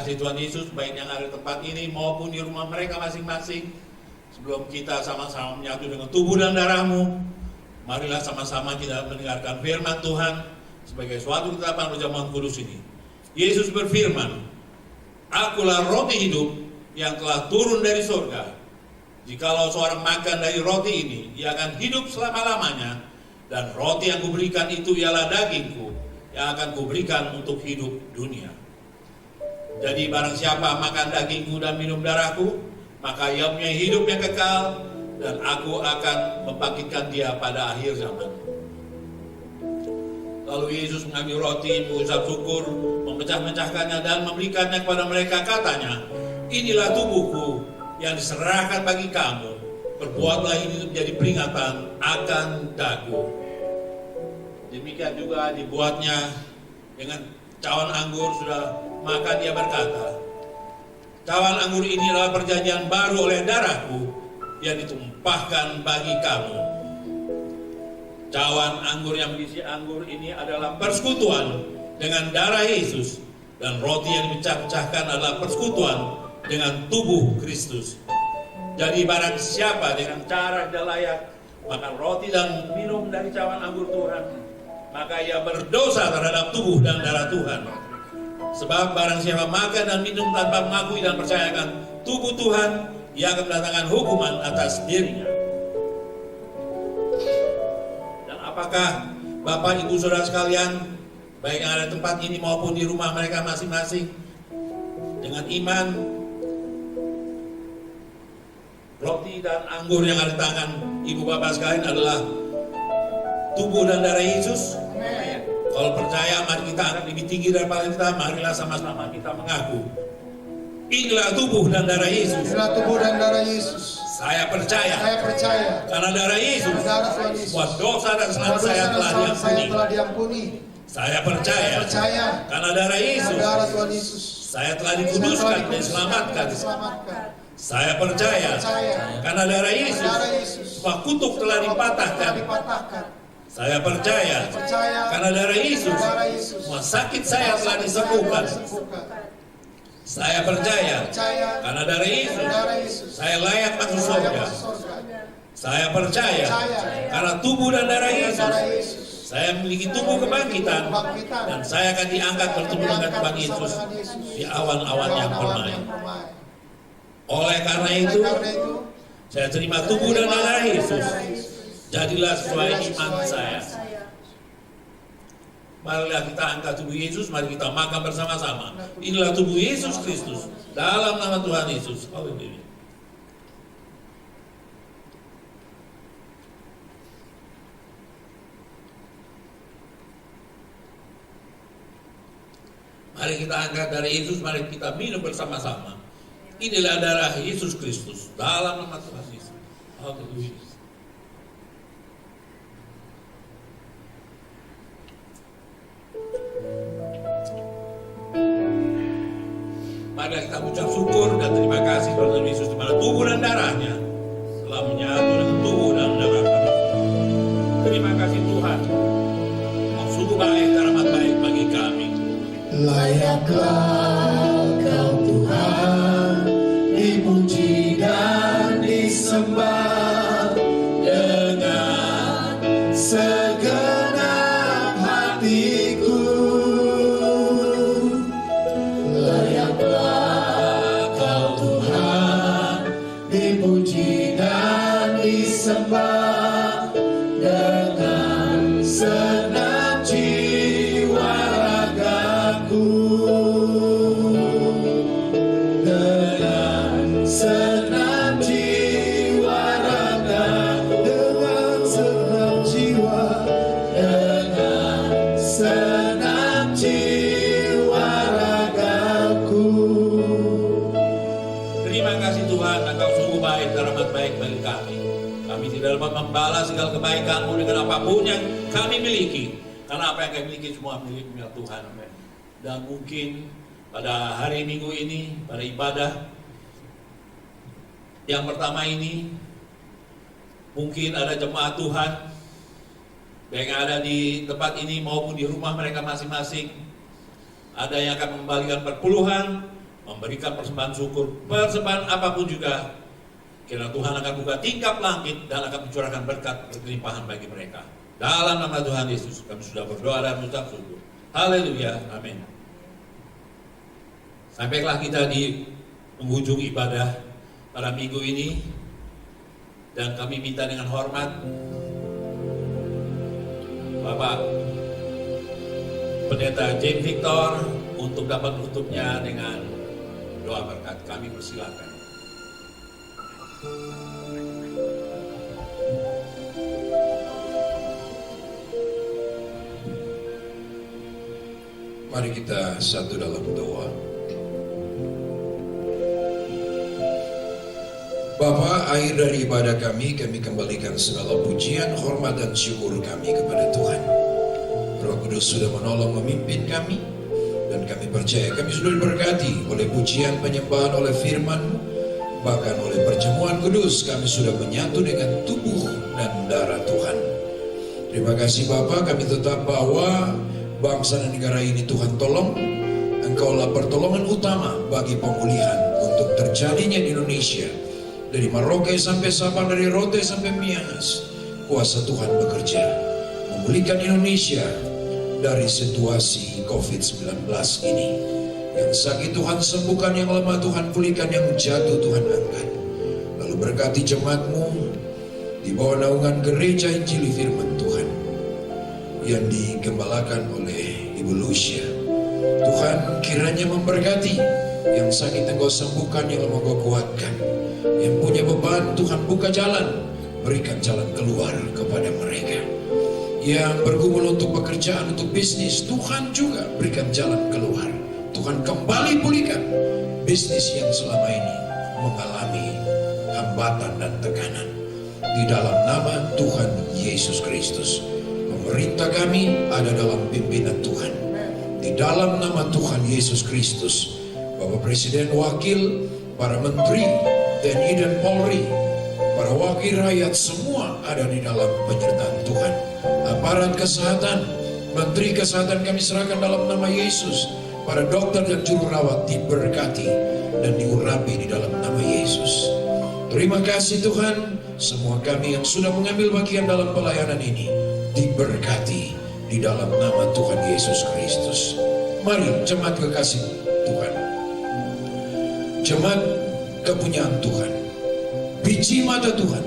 Tuhan Yesus, baik yang ada di tempat ini maupun di rumah mereka masing-masing. Sebelum kita sama-sama menyatu dengan tubuh dan darah-Mu, marilah sama-sama kita mendengarkan firman Tuhan sebagai suatu ketetapan perjamuan kudus ini. Yesus berfirman, "Akulah roti hidup yang telah turun dari surga. Jikalau seorang makan dari roti ini, ia akan hidup selama-lamanya. Dan roti yang kuberikan itu ialah dagingku yang akan kuberikan untuk hidup dunia. Jadi barang siapa makan dagingku dan minum darahku, maka ia punya hidup yang kekal, dan aku akan membangkitkan dia pada akhir zaman." Lalu Yesus mengambil roti, mengucap syukur, memecah-mecahkannya dan memberikannya kepada mereka. Katanya, "Inilah tubuhku yang diserahkan bagi kamu. Perbuatlah ini untuk menjadi peringatan akan daku." Demikian juga dibuatnya dengan cawan anggur. Sudah maka dia berkata, "Cawan anggur ini adalah perjanjian baru oleh darahku yang ditumpahkan bagi kamu." Cawan anggur yang berisi anggur ini adalah persekutuan dengan darah Yesus, dan roti yang dipecah-pecahkan adalah persekutuan dengan tubuh Kristus. Jadi barang siapa dengan cara tidak layak makan roti dan minum dari cawan anggur Tuhan, maka ia berdosa terhadap tubuh dan darah Tuhan. Sebab barang siapa makan dan minum tanpa mengakui dan percayakan tubuh Tuhan, ia akan mendatangkan hukuman atas dirinya. Dan apakah Bapak, Ibu, Saudara sekalian, baik yang ada di tempat ini maupun di rumah mereka masing-masing, dengan iman, roti dan anggur yang ada di tangan Ibu Bapak sekalian adalah tubuh dan darah Yesus? Kalau percaya, mari kita angkat lebih tinggi daripada kita. Marilah sama-sama kita mengaku, inilah tubuh dan darah Yesus. Inilah tubuh dan darah Yesus. Saya percaya, karena darah Yesus, darah Tuhan Yesus, buat dosa dan kesalahan saya telah diampuni. Saya percaya, karena darah Yesus, Tuhan Yesus, saya telah dikuduskan dan diselamatkan. Saya percaya, karena darah Yesus, semua kutuk telah dipatahkan. Saya percaya, karena darah Yesus, semua sakit saya telah disembuhkan. Saya percaya, karena darah Yesus, saya layak masuk surga. Saya percaya, karena tubuh dan darah Yesus, saya memiliki tubuh kebangkitan, dan saya akan diangkat bertemu dengan Tuhan Yesus di awan-awan yang permai. Oleh karena itu, saya terima tubuh dan darah Yesus. Jadilah sesuai iman saya. Marilah kita angkat tubuh Yesus, mari kita makan bersama-sama. Inilah tubuh Yesus Kristus, dalam nama Tuhan Yesus. Haleluya. Mari kita angkat darah Yesus, mari kita minum bersama-sama. Inilah darah Yesus Kristus, dalam nama Tuhan Yesus. Haleluya. Mari kita ucap syukur dan terima kasih kepada Tuhan Yesus, di mana tubuh dan darahnya telah menyatu dengan tubuh dan darah kami. Terima kasih Tuhan, sungguh baik dan amat baik bagi kami. Layaklah Kau Tuhan, dipuji dan disembah dengan segenap hatiku. Layaklah Kau Tuhan, dipuji dan disembah dengan segenap jiwa ragaku. Dengan segenap jiwa ragaku, dengan segenap jiwa, dengan segenap jiwa ragaku. Terima kasih Tuhan, Engkau sungguh baik dan amat baik bagi kami. Kami tidak dapat membalas segala kebaikan-Mu dengan apapun yang kami miliki, karena apa yang kami miliki semua milik-Mu ya Tuhan. Dan mungkin pada hari Minggu ini, pada ibadah yang pertama ini, mungkin ada jemaat Tuhan yang ada di tempat ini maupun di rumah mereka masing-masing. Ada yang akan mengembalikan perpuluhan, memberikan persembahan syukur, persembahan apapun juga. Kiranya Tuhan akan buka tingkap langit dan akan mencurahkan berkat berkelimpahan bagi mereka. Dalam nama Tuhan Yesus, kami sudah berdoa dan mengucap syukur. Haleluya, amin. Sampailah kita di penghujung ibadah pada minggu ini, dan kami minta dengan hormat Bapak Pendeta James Victor untuk dapat menutupnya dengan doa berkat. Kami persilakan. Mari kita satu dalam doa. Bapa, akhir dari ibadah kami kembalikan segala pujian, hormat dan syukur kami kepada Tuhan. Roh Kudus sudah menolong memimpin kami, dan kami percaya kami sudah diberkati oleh pujian, penyembahan, oleh firman-Mu, bahkan oleh perjamuan kudus kami sudah menyatu dengan tubuh dan darah Tuhan. Terima kasih Bapa, kami tetap bawa bangsa dan negara ini Tuhan tolong. Engkaulah pertolongan utama bagi pemulihan untuk terjadinya di Indonesia. Dari Merauke sampai Sabang, dari Rote sampai Miangas, kuasa Tuhan bekerja memulihkan Indonesia dari situasi COVID-19 ini. Yang sakit Tuhan sembuhkan, yang lemah Tuhan pulihkan, yang jatuh Tuhan angkat. Lalu berkati jemaat-Mu di bawah naungan gereja Injili Firman Tuhan yang digembalakan oleh Ibu Lucia. Tuhan kiranya memberkati, yang sakit Engkau sembuhkan, yang lemah Engkau kuatkan, yang punya beban Tuhan buka jalan, berikan jalan keluar kepada mereka. Yang bergumul untuk pekerjaan, untuk bisnis, Tuhan juga berikan jalan keluar. Tuhan kembali pulihkan bisnis yang selama ini mengalami hambatan dan tekanan. Di dalam nama Tuhan Yesus Kristus, pemerintah kami ada dalam pimpinan Tuhan. Di dalam nama Tuhan Yesus Kristus, Bapak Presiden, Wakil, para Menteri, TNI dan Polri, para wakil rakyat semua ada di dalam penyertaan Tuhan. Aparat kesehatan, Menteri Kesehatan kami serahkan dalam nama Yesus. Para dokter dan juru rawat diberkati dan diurapi di dalam nama Yesus. Terima kasih Tuhan, semua kami yang sudah mengambil bagian dalam pelayanan ini diberkati di dalam nama Tuhan Yesus Kristus. Mari jemaat kekasih Tuhan, jemaat kepunyaan Tuhan, biji mata Tuhan,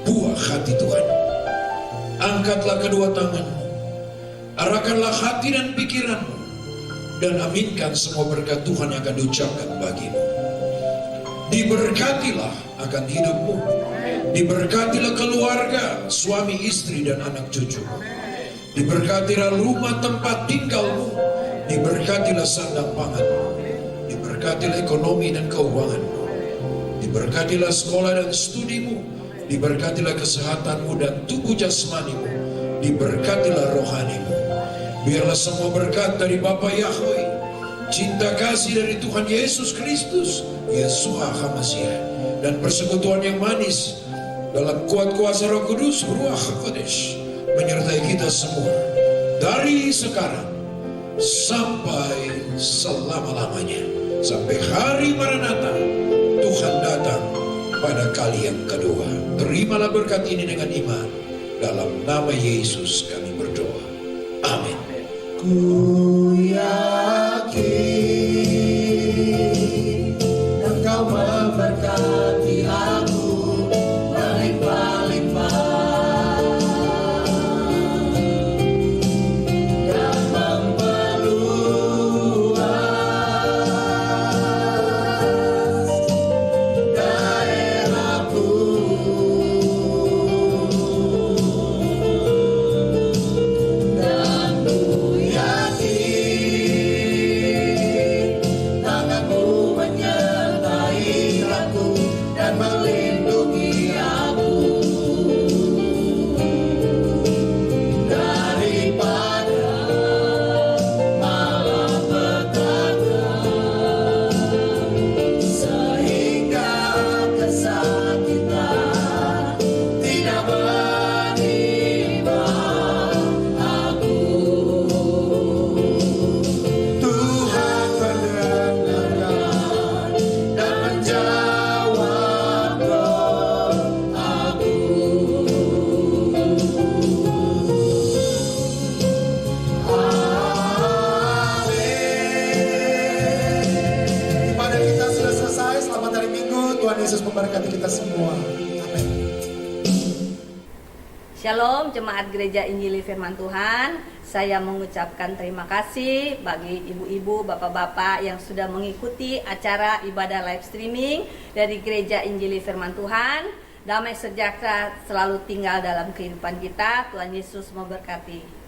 buah hati Tuhan. Angkatlah kedua tanganmu, arahkanlah hati dan pikiranmu, dan aminkan semua berkat Tuhan yang akan diucapkan bagimu. Diberkatilah akan hidupmu, diberkatilah keluarga, suami, istri, dan anak cucu. Diberkatilah rumah tempat tinggalmu, diberkatilah sandang panganmu, diberkatilah ekonomi dan keuanganmu, diberkatilah sekolah dan studimu, diberkatilah kesehatanmu dan tubuh jasmanimu, diberkatilah rohanimu. Biarlah semua berkat dari Bapa Yahweh, cinta kasih dari Tuhan Yesus Kristus, Yeshua HaMashiach, dan persekutuan yang manis dalam kuat kuasa Roh Kudus, Ruach HaKodesh, menyertai kita semua dari sekarang sampai selama-lamanya, sampai hari Maranatha Tuhan datang pada kali yang kedua. Terimalah berkat ini dengan iman. Dalam nama Yesus kami berdoa. Amin. Ku yakin Engkau memberkati aku melimpah-limpah dan memperluas daerahku. Dan ku yakin tanganmu menyertai aku dan melindungi aku daripada malapetaka, sehingga kesakitan tidak menimpa aku. Tuhan mendengarkan dan menjawab doaku. Amin. Ibadah kita sudah selesai. Selamat hari Minggu. Tuhan Yesus memberkati kita semua. Amin. Shalom jemaat Gereja Injili Firman Tuhan. Saya mengucapkan terima kasih bagi ibu-ibu, bapak-bapak yang sudah mengikuti acara ibadah live streaming dari Gereja Injili Firman Tuhan. Damai sejahtera selalu tinggal dalam kehidupan kita. Tuhan Yesus memberkati.